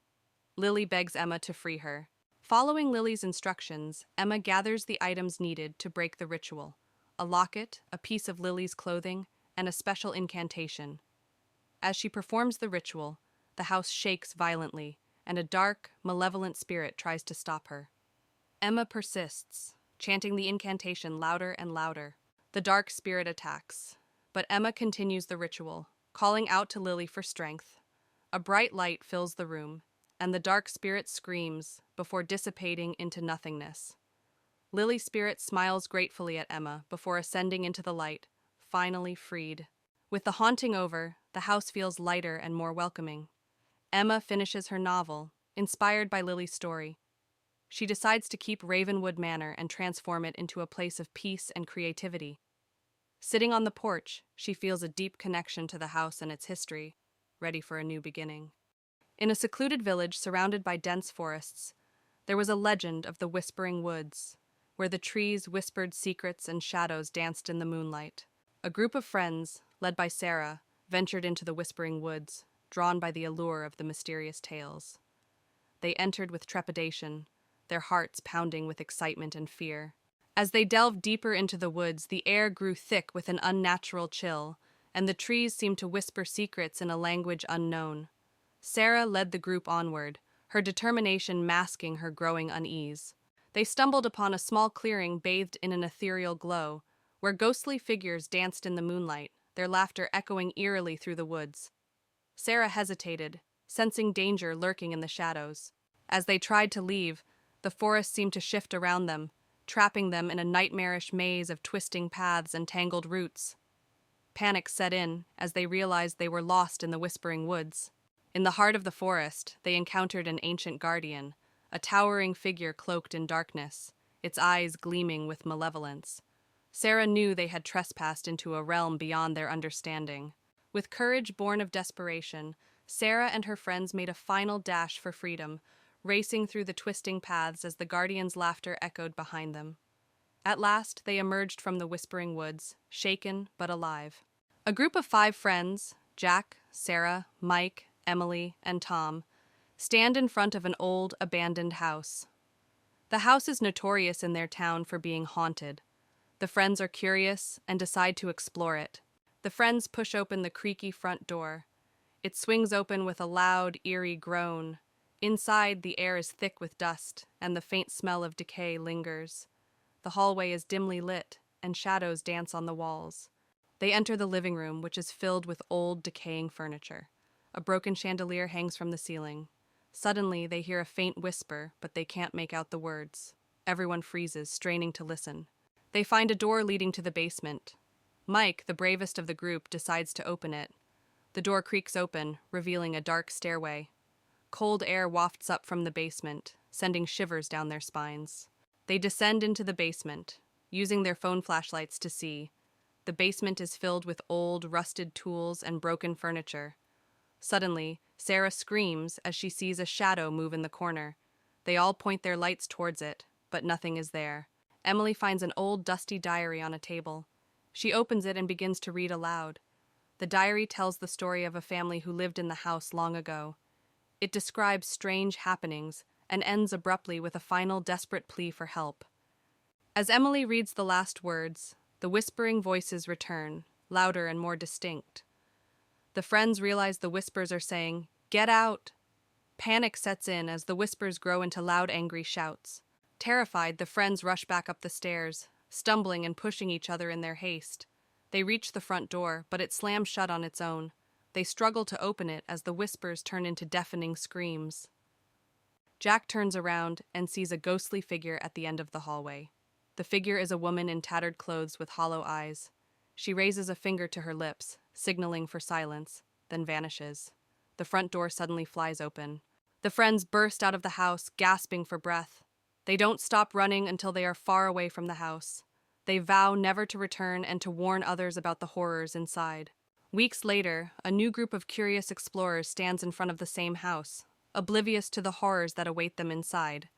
Lily begs Emma to free her. Following Lily's instructions, Emma gathers the items needed to break the ritual: a locket, a piece of Lily's clothing, and a special incantation. As she performs the ritual, the house shakes violently, and a dark, malevolent spirit tries to stop her. Emma persists, chanting the incantation louder and louder. The dark spirit attacks, but Emma continues the ritual, calling out to Lily for strength. A bright light fills the room, and the dark spirit screams before dissipating into nothingness. Lily's spirit smiles gratefully at Emma before ascending into the light, finally freed. With the haunting over, the house feels lighter and more welcoming. Emma finishes her novel, inspired by Lily's story. She decides to keep Ravenwood Manor and transform it into a place of peace and creativity. Sitting on the porch, she feels a deep connection to the house and its history, ready for a new beginning. In a secluded village surrounded by dense forests, there was a legend of the Whispering Woods, where the trees whispered secrets and shadows danced in the moonlight. A group of friends, led by Sarah, ventured into the Whispering Woods, drawn by the allure of the mysterious tales. They entered with trepidation, their hearts pounding with excitement and fear. As they delved deeper into the woods, the air grew thick with an unnatural chill, and the trees seemed to whisper secrets in a language unknown. Sarah led the group onward, her determination masking her growing unease. They stumbled upon a small clearing bathed in an ethereal glow, where ghostly figures danced in the moonlight, their laughter echoing eerily through the woods. Sarah hesitated, sensing danger lurking in the shadows. As they tried to leave, the forest seemed to shift around them, trapping them in a nightmarish maze of twisting paths and tangled roots. Panic set in as they realized they were lost in the Whispering Woods. In the heart of the forest, they encountered an ancient guardian, a towering figure cloaked in darkness, its eyes gleaming with malevolence. Sarah knew they had trespassed into a realm beyond their understanding. With courage born of desperation, Sarah and her friends made a final dash for freedom, racing through the twisting paths as the guardian's laughter echoed behind them. At last, they emerged from the Whispering Woods, shaken but alive. A group of 5 friends, Jack, Sarah, Mike, Emily, and Tom, stand in front of an old, abandoned house. The house is notorious in their town for being haunted. The friends are curious and decide to explore it. The friends push open the creaky front door. It swings open with a loud, eerie groan. Inside, the air is thick with dust, and the faint smell of decay lingers. The hallway is dimly lit, and shadows dance on the walls. They enter the living room, which is filled with old, decaying furniture. A broken chandelier hangs from the ceiling. Suddenly, they hear a faint whisper, but they can't make out the words. Everyone freezes, straining to listen. They find a door leading to the basement. Mike, the bravest of the group, decides to open it. The door creaks open, revealing a dark stairway. Cold air wafts up from the basement, sending shivers down their spines. They descend into the basement, using their phone flashlights to see. The basement is filled with old, rusted tools and broken furniture. Suddenly, Sarah screams as she sees a shadow move in the corner. They all point their lights towards it, but nothing is there. Emily finds an old, dusty diary on a table. She opens it and begins to read aloud. The diary tells the story of a family who lived in the house long ago. It describes strange happenings and ends abruptly with a final desperate plea for help. As Emily reads the last words, the whispering voices return, louder and more distinct. The friends realize the whispers are saying, "Get out!" Panic sets in as the whispers grow into loud, angry shouts. Terrified, the friends rush back up the stairs, stumbling and pushing each other in their haste. They reach the front door, but it slams shut on its own. They struggle to open it as the whispers turn into deafening screams. Jack turns around and sees a ghostly figure at the end of the hallway. The figure is a woman in tattered clothes with hollow eyes. She raises a finger to her lips, signaling for silence, then vanishes. The front door suddenly flies open. The friends burst out of the house, gasping for breath. They don't stop running until they are far away from the house. They vow never to return and to warn others about the horrors inside. Weeks later, a new group of curious explorers stands in front of the same house, oblivious to the horrors that await them inside.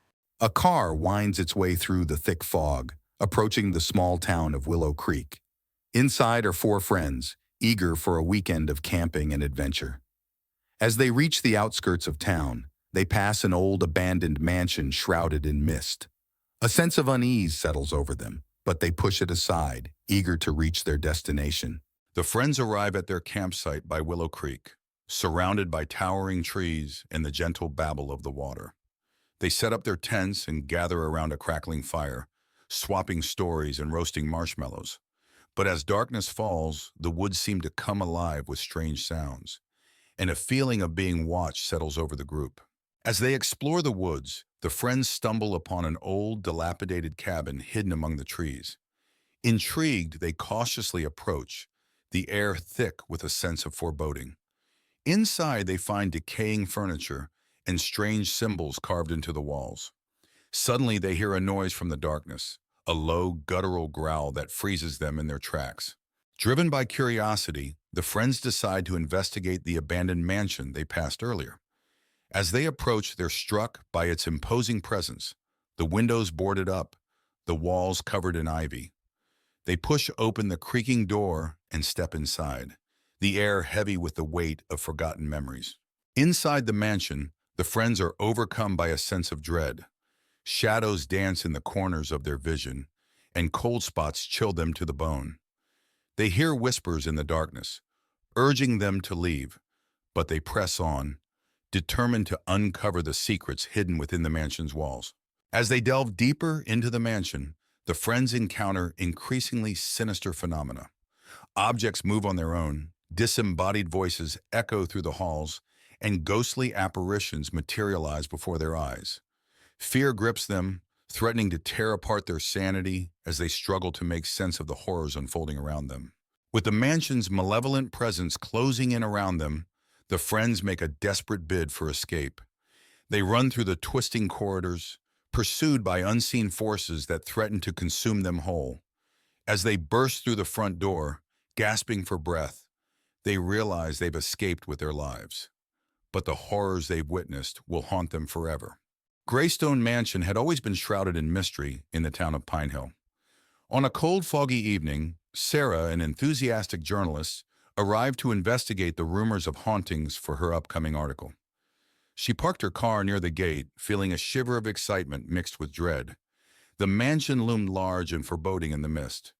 A car winds its way through the thick fog, approaching the small town of Willow Creek. Inside are four friends, eager for a weekend of camping and adventure. As they reach the outskirts of town, they pass an old abandoned mansion shrouded in mist. A sense of unease settles over them, but they push it aside, eager to reach their destination. The friends arrive at their campsite by Willow Creek, surrounded by towering trees and the gentle babble of the water. They set up their tents and gather around a crackling fire, swapping stories and roasting marshmallows. But as darkness falls, the woods seem to come alive with strange sounds, and a feeling of being watched settles over the group. As they explore the woods, the friends stumble upon an old, dilapidated cabin hidden among the trees. Intrigued, they cautiously approach, the air thick with a sense of foreboding. Inside, they find decaying furniture and strange symbols carved into the walls. Suddenly, they hear a noise from the darkness, a low, guttural growl that freezes them in their tracks. Driven by curiosity, the friends decide to investigate the abandoned mansion they passed earlier. As they approach, they're struck by its imposing presence, the windows boarded up, the walls covered in ivy. They push open the creaking door and step inside, the air heavy with the weight of forgotten memories. Inside the mansion, the friends are overcome by a sense of dread. Shadows dance in the corners of their vision, and cold spots chill them to the bone. They hear whispers in the darkness, urging them to leave, but they press on, determined to uncover the secrets hidden within the mansion's walls. As they delve deeper into the mansion, the friends encounter increasingly sinister phenomena. Objects move on their own, disembodied voices echo through the halls, and ghostly apparitions materialize before their eyes. Fear grips them, threatening to tear apart their sanity as they struggle to make sense of the horrors unfolding around them. With the mansion's malevolent presence closing in around them, the friends make a desperate bid for escape. They run through the twisting corridors, pursued by unseen forces that threaten to consume them whole. As they burst through the front door, gasping for breath, they realize they've escaped with their lives. But the horrors they've witnessed will haunt them forever. Greystone Mansion had always been shrouded in mystery in the town of Pine Hill. On a cold, foggy evening, Sarah, an enthusiastic journalist, arrived to investigate the rumors of hauntings for her upcoming article. She parked her car near the gate, feeling a shiver of excitement mixed with dread. The mansion loomed large and foreboding in the mist.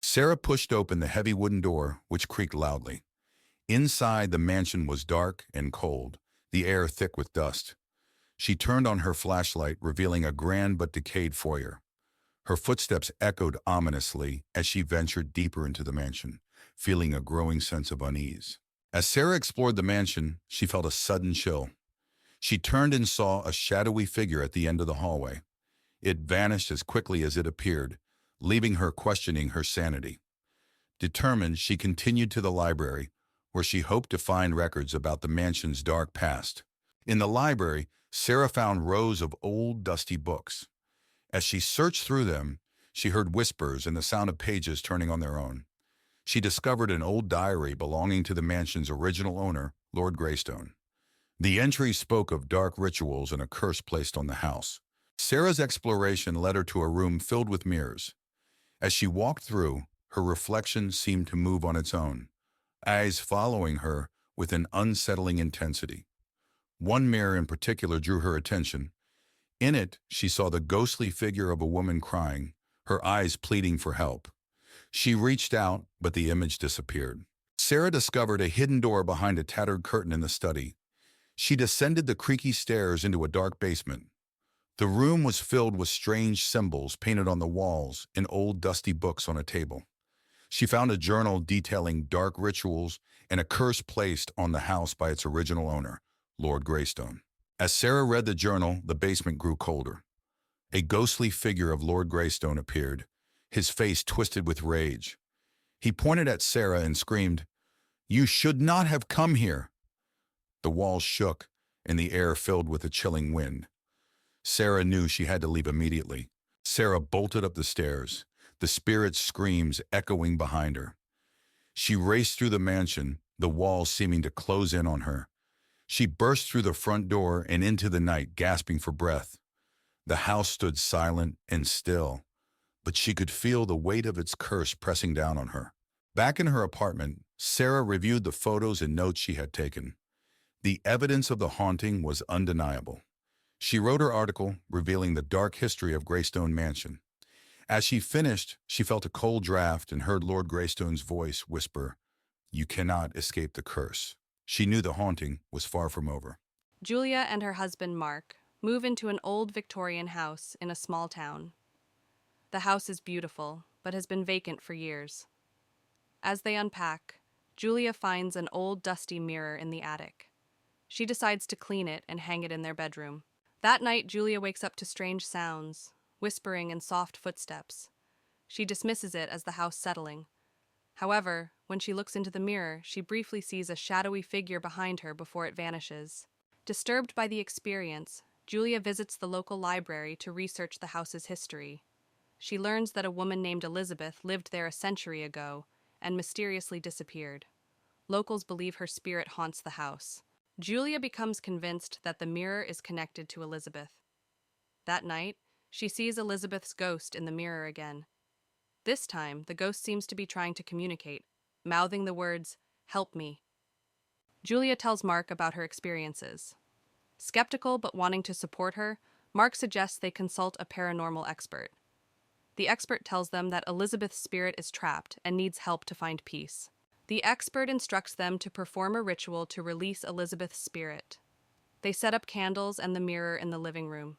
Sarah pushed open the heavy wooden door, which creaked loudly. Inside, the mansion was dark and cold, the air thick with dust. She turned on her flashlight, revealing a grand but decayed foyer. Her footsteps echoed ominously as she ventured deeper into the mansion, feeling a growing sense of unease. As Sarah explored the mansion, she felt a sudden chill. She turned and saw a shadowy figure at the end of the hallway. It vanished as quickly as it appeared, leaving her questioning her sanity. Determined, she continued to the library, where she hoped to find records about the mansion's dark past. In the library, Sarah found rows of old, dusty books. As she searched through them, she heard whispers and the sound of pages turning on their own. She discovered an old diary belonging to the mansion's original owner, Lord Greystone. The entry spoke of dark rituals and a curse placed on the house. Sarah's exploration led her to a room filled with mirrors. As she walked through, her reflection seemed to move on its own, eyes following her with an unsettling intensity. One mirror in particular drew her attention. In it, she saw the ghostly figure of a woman crying, her eyes pleading for help. She reached out, but the image disappeared. Sarah discovered a hidden door behind a tattered curtain in the study. She descended the creaky stairs into a dark basement. The room was filled with strange symbols painted on the walls and old dusty books on a table. She found a journal detailing dark rituals and a curse placed on the house by its original owner, Lord Greystone. As Sarah read the journal, the basement grew colder. A ghostly figure of Lord Greystone appeared, his face twisted with rage. He pointed at Sarah and screamed, "You should not have come here!" The walls shook, and the air filled with a chilling wind. Sarah knew she had to leave immediately. Sarah bolted up the stairs, the spirit's screams echoing behind her. She raced through the mansion, the walls seeming to close in on her. She burst through the front door and into the night, gasping for breath. The house stood silent and still, but she could feel the weight of its curse pressing down on her. Back in her apartment, Sarah reviewed the photos and notes she had taken. The evidence of the haunting was undeniable. She wrote her article, revealing the dark history of Greystone Mansion. As she finished, she felt a cold draft and heard Lord Greystone's voice whisper, "You cannot escape the curse." She knew the haunting was far from over. Julia and her husband, Mark, move into an old Victorian house in a small town. The house is beautiful, but has been vacant for years. As they unpack, Julia finds an old dusty mirror in the attic. She decides to clean it and hang it in their bedroom. That night, Julia wakes up to strange sounds, whispering and soft footsteps. She dismisses it as the house settling. However, when she looks into the mirror, she briefly sees a shadowy figure behind her before it vanishes. Disturbed by the experience, Julia visits the local library to research the house's history. She learns that a woman named Elizabeth lived there a century ago and mysteriously disappeared. Locals believe her spirit haunts the house. Julia becomes convinced that the mirror is connected to Elizabeth. That night, she sees Elizabeth's ghost in the mirror again. This time, the ghost seems to be trying to communicate, mouthing the words, "Help me." Julia tells Mark about her experiences. Skeptical but wanting to support her, Mark suggests they consult a paranormal expert. The expert tells them that Elizabeth's spirit is trapped and needs help to find peace. The expert instructs them to perform a ritual to release Elizabeth's spirit. They set up candles and the mirror in the living room.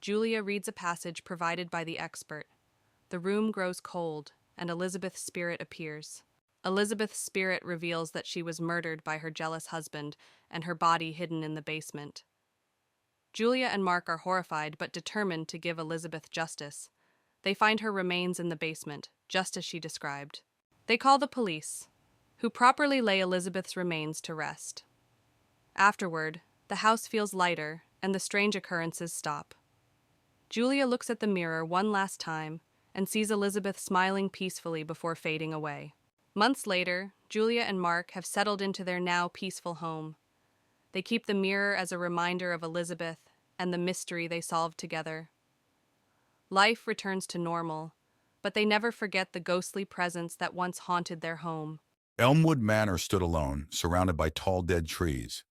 Julia reads a passage provided by the expert. The room grows cold, and Elizabeth's spirit appears. Elizabeth's spirit reveals that she was murdered by her jealous husband and her body hidden in the basement. Julia and Mark are horrified but determined to give Elizabeth justice. They find her remains in the basement, just as she described. They call the police, who properly lay Elizabeth's remains to rest. Afterward, the house feels lighter and the strange occurrences stop. Julia looks at the mirror one last time and sees Elizabeth smiling peacefully before fading away. Months later, Julia and Mark have settled into their now peaceful home. They keep the mirror as a reminder of Elizabeth and the mystery they solved together. Life returns to normal, but they never forget the ghostly presence that once haunted their home. Elmwood Manor stood alone, surrounded by tall dead trees.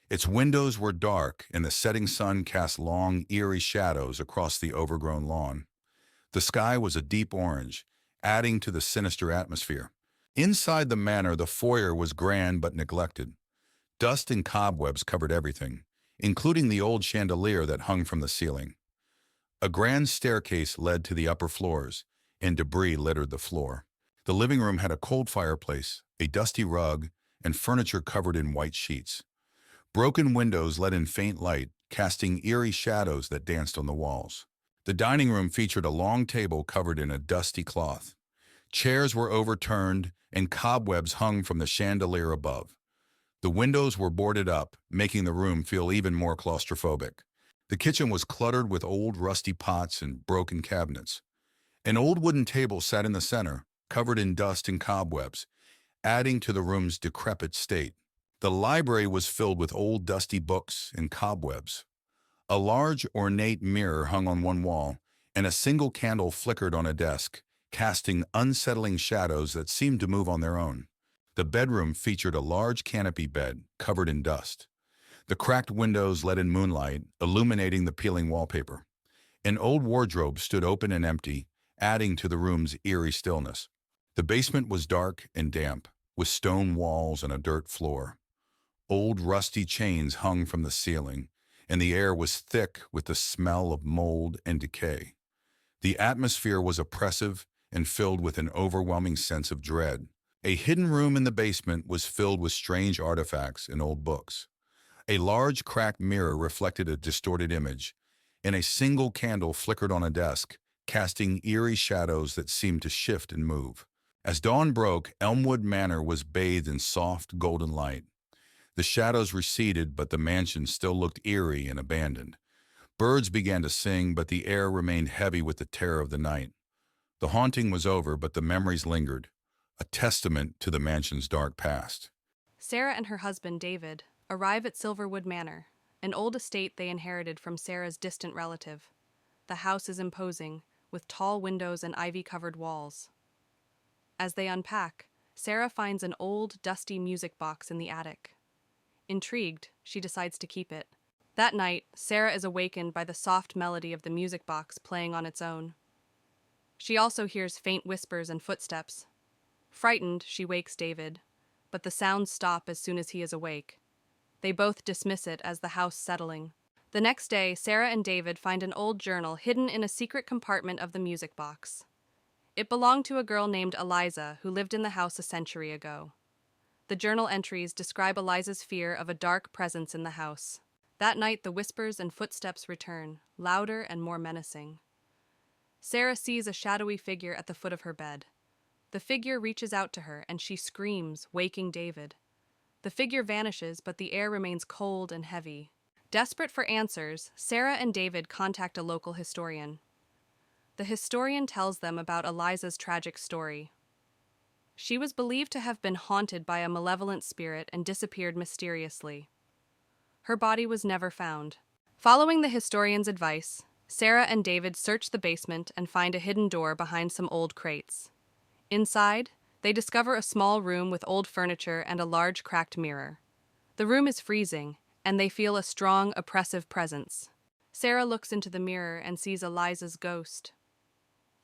Its windows were dark, and the setting sun cast long, eerie shadows across the overgrown lawn. The sky was a deep orange, adding to the sinister atmosphere. Inside the manor, the foyer was grand but neglected. Dust and cobwebs covered everything, including the old chandelier that hung from the ceiling. A grand staircase led to the upper floors, and debris littered the floor. The living room had a cold fireplace, a dusty rug, and furniture covered in white sheets. Broken windows let in faint light, casting eerie shadows that danced on the walls. The dining room featured a long table covered in a dusty cloth. Chairs were overturned and cobwebs hung from the chandelier above. The windows were boarded up, making the room feel even more claustrophobic. The kitchen was cluttered with old rusty pots and broken cabinets. An old wooden table sat in the center, covered in dust and cobwebs, adding to the room's decrepit state. The library was filled with old dusty books and cobwebs. A large ornate mirror hung on one wall, and a single candle flickered on a desk, casting unsettling shadows that seemed to move on their own. The bedroom featured a large canopy bed covered in dust. The cracked windows let in moonlight, illuminating the peeling wallpaper. An old wardrobe stood open and empty, adding to the room's eerie stillness. The basement was dark and damp, with stone walls and a dirt floor. Old rusty chains hung from the ceiling, and the air was thick with the smell of mold and decay. The atmosphere was oppressive and filled with an overwhelming sense of dread. A hidden room in the basement was filled with strange artifacts and old books. A large cracked mirror reflected a distorted image, and a single candle flickered on a desk, casting eerie shadows that seemed to shift and move. As dawn broke, Elmwood Manor was bathed in soft, golden light. The shadows receded, but the mansion still looked eerie and abandoned. Birds began to sing, but the air remained heavy with the terror of the night. The haunting was over, but the memories lingered, a testament to the mansion's dark past. Sarah and her husband, David, arrive at Silverwood Manor, an old estate they inherited from Sarah's distant relative. The house is imposing, with tall windows and ivy-covered walls. As they unpack, Sarah finds an old, dusty music box in the attic. Intrigued, she decides to keep it. That night, Sarah is awakened by the soft melody of the music box playing on its own. She also hears faint whispers and footsteps. Frightened, she wakes David, but the sounds stop as soon as he is awake. They both dismiss it as the house settling. The next day, Sarah and David find an old journal hidden in a secret compartment of the music box. It belonged to a girl named Eliza who lived in the house a century ago. The journal entries describe Eliza's fear of a dark presence in the house. That night, the whispers and footsteps return, louder and more menacing. Sarah sees a shadowy figure at the foot of her bed. The figure reaches out to her, and she screams, waking David. The figure vanishes, but the air remains cold and heavy. Desperate for answers, Sarah and David contact a local historian. The historian tells them about Eliza's tragic story. She was believed to have been haunted by a malevolent spirit and disappeared mysteriously. Her body was never found. Following the historian's advice, Sarah and David search the basement and find a hidden door behind some old crates. Inside, they discover a small room with old furniture and a large cracked mirror. The room is freezing, and they feel a strong, oppressive presence. Sarah looks into the mirror and sees Eliza's ghost.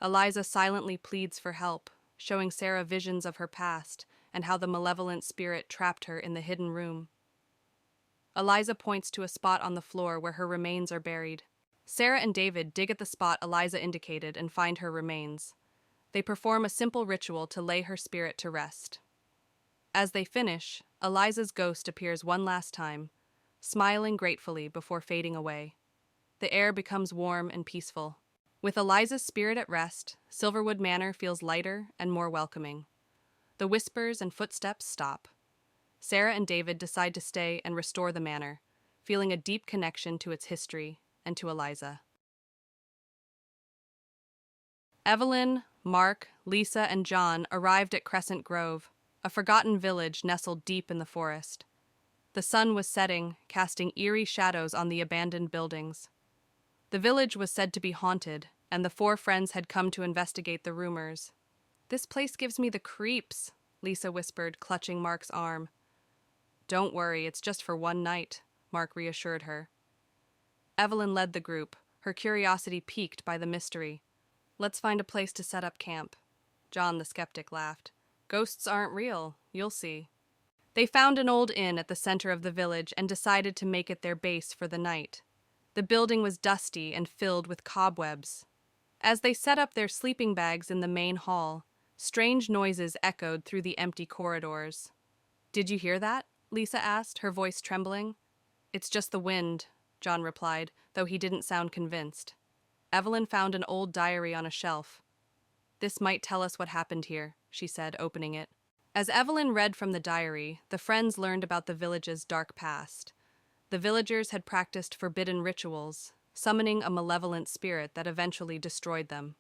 Eliza silently pleads for help, showing Sarah visions of her past and how the malevolent spirit trapped her in the hidden room. Eliza points to a spot on the floor where her remains are buried. Sarah and David dig at the spot Eliza indicated and find her remains. They perform a simple ritual to lay her spirit to rest. As they finish, Eliza's ghost appears one last time, smiling gratefully before fading away. The air becomes warm and peaceful. With Eliza's spirit at rest, Silverwood Manor feels lighter and more welcoming. The whispers and footsteps stop. Sarah and David decide to stay and restore the manor, feeling a deep connection to its history and to Eliza. Evelyn, Mark, Lisa, and John arrived at Crescent Grove, a forgotten village nestled deep in the forest. The sun was setting, casting eerie shadows on the abandoned buildings. The village was said to be haunted, and the four friends had come to investigate the rumors. "This place gives me the creeps," Lisa whispered, clutching Mark's arm. "Don't worry, it's just for one night," Mark reassured her. Evelyn led the group, her curiosity piqued by the mystery. "Let's find a place to set up camp." John the skeptic laughed. "Ghosts aren't real, you'll see." They found an old inn at the center of the village and decided to make it their base for the night. The building was dusty and filled with cobwebs. As they set up their sleeping bags in the main hall, strange noises echoed through the empty corridors. "Did you hear that?" Lisa asked, her voice trembling. "It's just the wind," John replied, though he didn't sound convinced. Evelyn found an old diary on a shelf. "This might tell us what happened here," she said, opening it. As Evelyn read from the diary, the friends learned about the village's dark past. The villagers had practiced forbidden rituals, summoning a malevolent spirit that eventually destroyed them.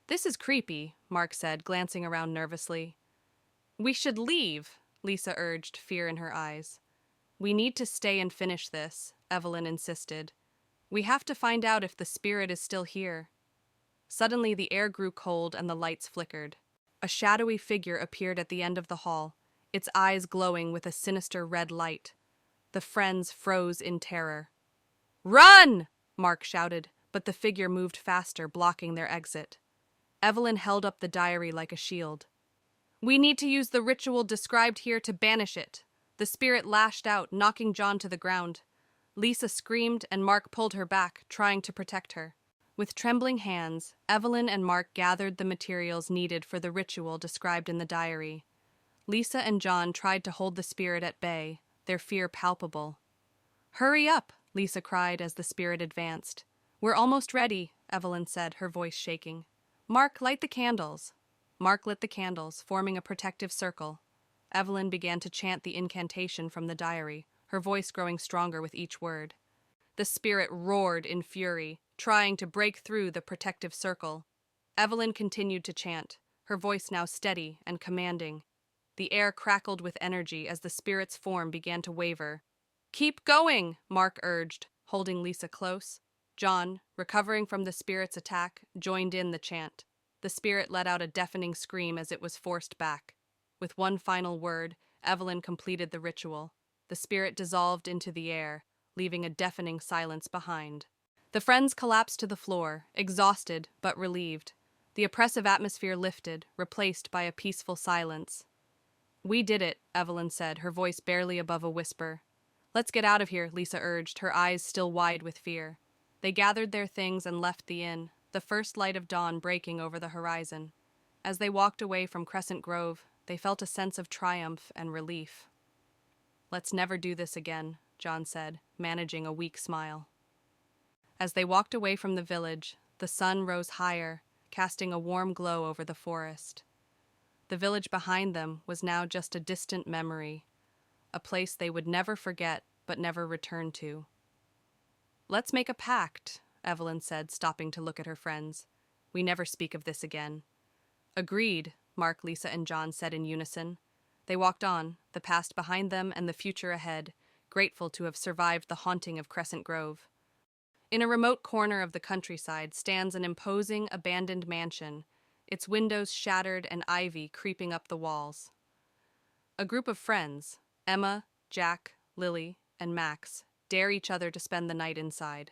"This is creepy," Mark said, glancing around nervously. "We should leave," Lisa urged, fear in her eyes. "We need to stay and finish this," Evelyn insisted. "We have to find out if the spirit is still here." Suddenly, the air grew cold and the lights flickered. A shadowy figure appeared at the end of the hall, its eyes glowing with a sinister red light. The friends froze in terror. "Run!" Mark shouted, but the figure moved faster, blocking their exit. Evelyn held up the diary like a shield. "We need to use the ritual described here to banish it." The spirit lashed out, knocking John to the ground. Lisa screamed, and Mark pulled her back, trying to protect her. With trembling hands, Evelyn and Mark gathered the materials needed for the ritual described in the diary. Lisa and John tried to hold the spirit at bay, their fear palpable. "Hurry up!" Lisa cried as the spirit advanced. "We're almost ready," Evelyn said, her voice shaking. "Mark, light the candles." Mark lit the candles, forming a protective circle. Evelyn began to chant the incantation from the diary, her voice growing stronger with each word. The spirit roared in fury, trying to break through the protective circle. Evelyn continued to chant, her voice now steady and commanding. The air crackled with energy as the spirit's form began to waver. "Keep going," Mark urged, holding Lisa close. John, recovering from the spirit's attack, joined in the chant. The spirit let out a deafening scream as it was forced back. With one final word, Evelyn completed the ritual. The spirit dissolved into the air, leaving a deafening silence behind. The friends collapsed to the floor, exhausted but relieved. The oppressive atmosphere lifted, replaced by a peaceful silence. "We did it," Evelyn said, her voice barely above a whisper. "Let's get out of here," Lisa urged, her eyes still wide with fear. They gathered their things and left the inn, the first light of dawn breaking over the horizon. As they walked away from Crescent Grove, they felt a sense of triumph and relief. "Let's never do this again," John said, managing a weak smile. As they walked away from the village, the sun rose higher, casting a warm glow over the forest. The village behind them was now just a distant memory, a place they would never forget but never return to. "Let's make a pact," Evelyn said, stopping to look at her friends. "We never speak of this again." "Agreed," Mark, Lisa, and John said in unison. They walked on, the past behind them and the future ahead, grateful to have survived the haunting of Crescent Grove. In a remote corner of the countryside stands an imposing, abandoned mansion, its windows shattered and ivy creeping up the walls. A group of friends, Emma, Jack, Lily, and Max, dare each other to spend the night inside.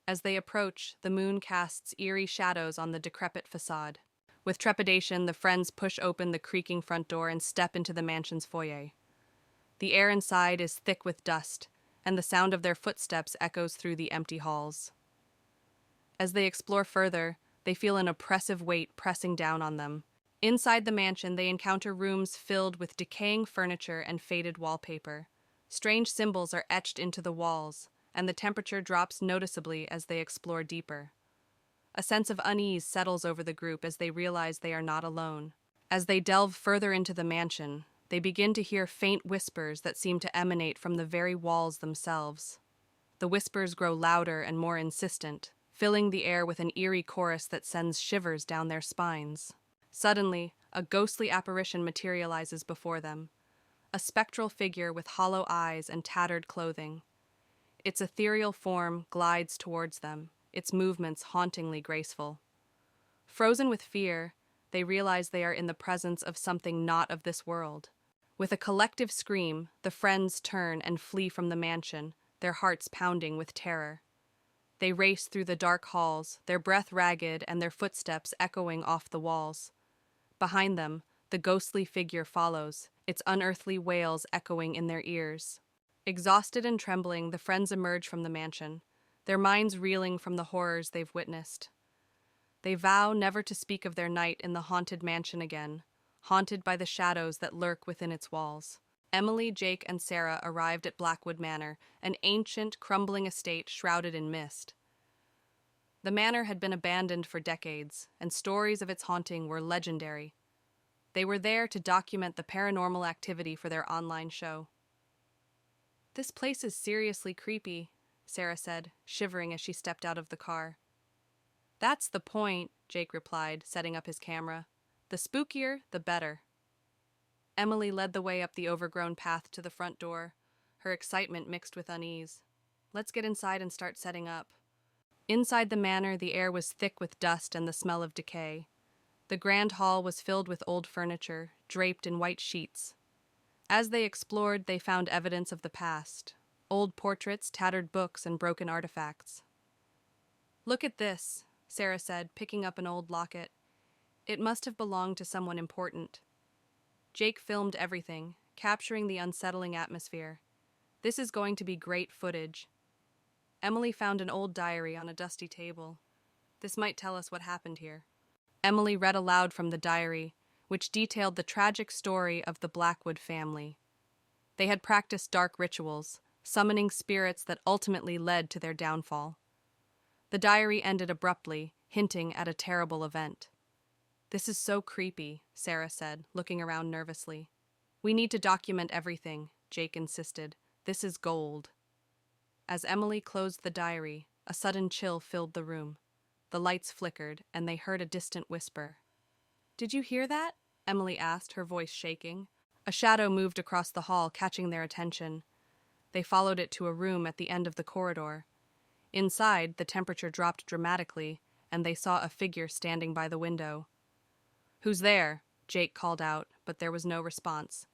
As they approach, the moon casts eerie shadows on the decrepit facade. With trepidation, the friends push open the creaking front door and step into the mansion's foyer. The air inside is thick with dust, and the sound of their footsteps echoes through the empty halls. As they explore further, they feel an oppressive weight pressing down on them. Inside the mansion, they encounter rooms filled with decaying furniture and faded wallpaper. Strange symbols are etched into the walls, and the temperature drops noticeably as they explore deeper. A sense of unease settles over the group as they realize they are not alone. As they delve further into the mansion, they begin to hear faint whispers that seem to emanate from the very walls themselves. The whispers grow louder and more insistent, filling the air with an eerie chorus that sends shivers down their spines. Suddenly, a ghostly apparition materializes before them, a spectral figure with hollow eyes and tattered clothing. Its ethereal form glides towards them, its movements hauntingly graceful. Frozen with fear, they realize they are in the presence of something not of this world. With a collective scream, the friends turn and flee from the mansion, their hearts pounding with terror. They race through the dark halls, their breath ragged and their footsteps echoing off the walls. Behind them, the ghostly figure follows, its unearthly wails echoing in their ears. Exhausted and trembling, the friends emerge from the mansion, their minds reeling from the horrors they've witnessed. They vow never to speak of their night in the haunted mansion again, haunted by the shadows that lurk within its walls. Emily, Jake, and Sarah arrived at Blackwood Manor, an ancient, crumbling estate shrouded in mist. The manor had been abandoned for decades, and stories of its haunting were legendary. They were there to document the paranormal activity for their online show. "This place is seriously creepy," Sarah said, shivering as she stepped out of the car. "That's the point," Jake replied, setting up his camera. "The spookier, the better." Emily led the way up the overgrown path to the front door, her excitement mixed with unease. "Let's get inside and start setting up." Inside the manor, the air was thick with dust and the smell of decay. The grand hall was filled with old furniture, draped in white sheets. As they explored, they found evidence of the past: old portraits, tattered books, and broken artifacts. "Look at this," Sarah said, picking up an old locket. "It must have belonged to someone important." Jake filmed everything, capturing the unsettling atmosphere. "This is going to be great footage." Emily found an old diary on a dusty table. "This might tell us what happened here." Emily read aloud from the diary, which detailed the tragic story of the Blackwood family. They had practiced dark rituals, summoning spirits that ultimately led to their downfall. The diary ended abruptly, hinting at a terrible event. "This is so creepy," Sarah said, looking around nervously. "We need to document everything," Jake insisted. "This is gold." As Emily closed the diary, a sudden chill filled the room. The lights flickered, and they heard a distant whisper. "Did you hear that?" Emily asked, her voice shaking. A shadow moved across the hall, catching their attention. They followed it to a room at the end of the corridor. Inside, the temperature dropped dramatically, and they saw a figure standing by the window. "Who's there?" Jake called out, but there was no response.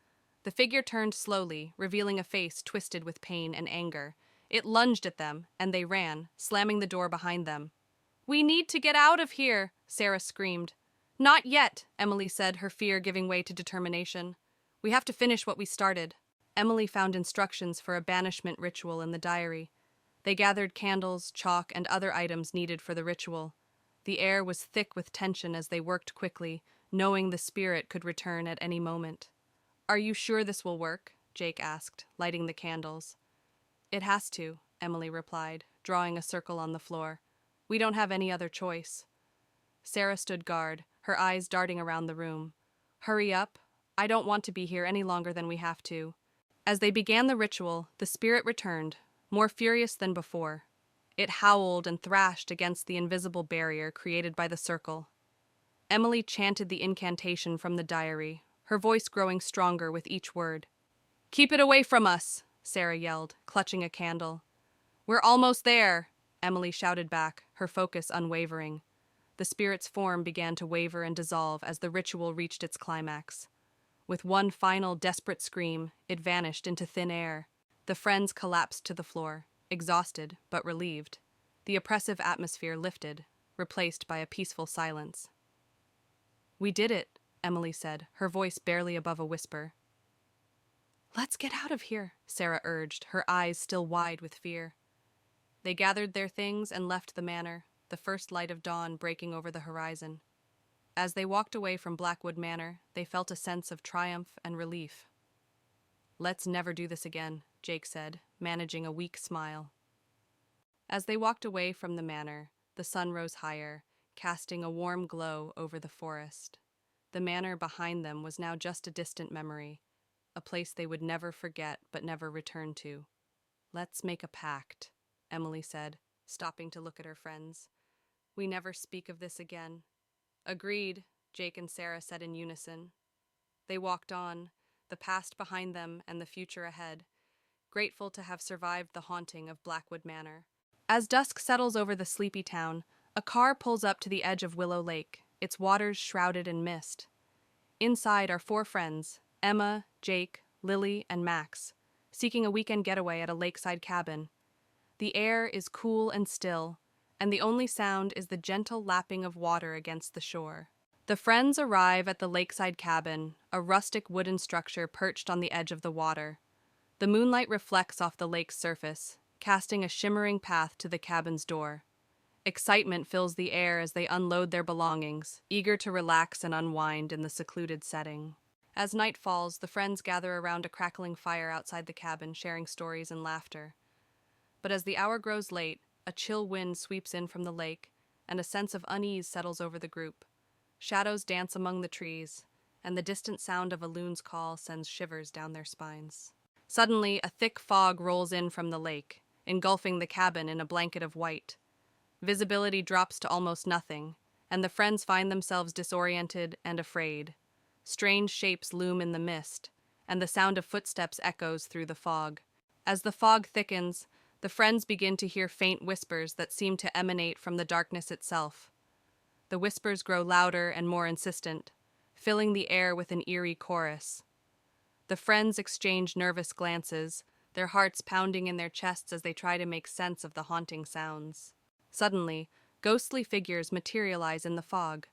The figure turned slowly, revealing a face twisted with pain and anger. It lunged at them, and they ran, slamming the door behind them. "We need to get out of here," Sarah screamed. "Not yet," Emily said, her fear giving way to determination. "We have to finish what we started." Emily found instructions for a banishment ritual in the diary. They gathered candles, chalk, and other items needed for the ritual. The air was thick with tension as they worked quickly, knowing the spirit could return at any moment. "Are you sure this will work?" Jake asked, lighting the candles. "It has to," Emily replied, drawing a circle on the floor. "We don't have any other choice." Sarah stood guard, her eyes darting around the room. "Hurry up. I don't want to be here any longer than we have to." As they began the ritual, the spirit returned, more furious than before. It howled and thrashed against the invisible barrier created by the circle. Emily chanted the incantation from the diary, her voice growing stronger with each word. "Keep it away from us," Sarah yelled, clutching a candle. "We're almost there," Emily shouted back, her focus unwavering. The spirit's form began to waver and dissolve as the ritual reached its climax. With one final desperate scream, it vanished into thin air. The friends collapsed to the floor, exhausted but relieved. The oppressive atmosphere lifted, replaced by a peaceful silence. "We did it," Emily said, her voice barely above a whisper. "Let's get out of here," Sarah urged, her eyes still wide with fear. They gathered their things and left the manor, the first light of dawn breaking over the horizon. As they walked away from Blackwood Manor, they felt a sense of triumph and relief. "Let's never do this again," Jake said, managing a weak smile. As they walked away from the manor, the sun rose higher, casting a warm glow over the forest. The manor behind them was now just a distant memory, a place they would never forget but never return to. "Let's make a pact," Emily said, stopping to look at her friends. "We never speak of this again." "Agreed," Jake and Sarah said in unison. They walked on, the past behind them and the future ahead, grateful to have survived the haunting of Blackwood Manor. As dusk settles over the sleepy town, a car pulls up to the edge of Willow Lake, its waters shrouded in mist. Inside are four friends, Emma, Jake, Lily, and Max, seeking a weekend getaway at a lakeside cabin. The air is cool and still, and the only sound is the gentle lapping of water against the shore. The friends arrive at the lakeside cabin, a rustic wooden structure perched on the edge of the water. The moonlight reflects off the lake's surface, casting a shimmering path to the cabin's door. Excitement fills the air as they unload their belongings, eager to relax and unwind in the secluded setting. As night falls, the friends gather around a crackling fire outside the cabin, sharing stories and laughter. But as the hour grows late, a chill wind sweeps in from the lake, and a sense of unease settles over the group. Shadows dance among the trees, and the distant sound of a loon's call sends shivers down their spines. Suddenly, a thick fog rolls in from the lake, engulfing the cabin in a blanket of white. Visibility drops to almost nothing, and the friends find themselves disoriented and afraid. Strange shapes loom in the mist, and the sound of footsteps echoes through the fog. As the fog thickens, the friends begin to hear faint whispers that seem to emanate from the darkness itself. The whispers grow louder and more insistent, filling the air with an eerie chorus. The friends exchange nervous glances, their hearts pounding in their chests as they try to make sense of the haunting sounds. Suddenly, ghostly figures materialize in the fog,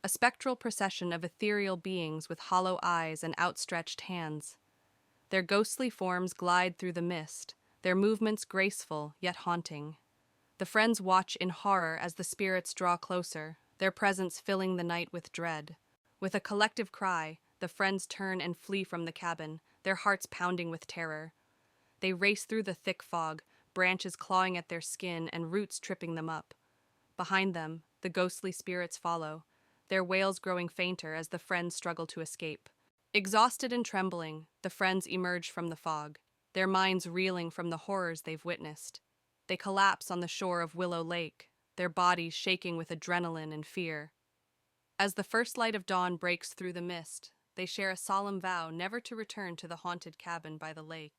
a spectral procession of ethereal beings with hollow eyes and outstretched hands. Their ghostly forms glide through the mist, their movements graceful yet haunting. The friends watch in horror as the spirits draw closer, their presence filling the night with dread. With a collective cry, the friends turn and flee from the cabin, their hearts pounding with terror. They race through the thick fog, branches clawing at their skin and roots tripping them up. Behind them, the ghostly spirits follow, their wails growing fainter as the friends struggle to escape. Exhausted and trembling, the friends emerge from the fog, their minds reeling from the horrors they've witnessed. They collapse on the shore of Willow Lake, their bodies shaking with adrenaline and fear. As the first light of dawn breaks through the mist, they share a solemn vow never to return to the haunted cabin by the lake.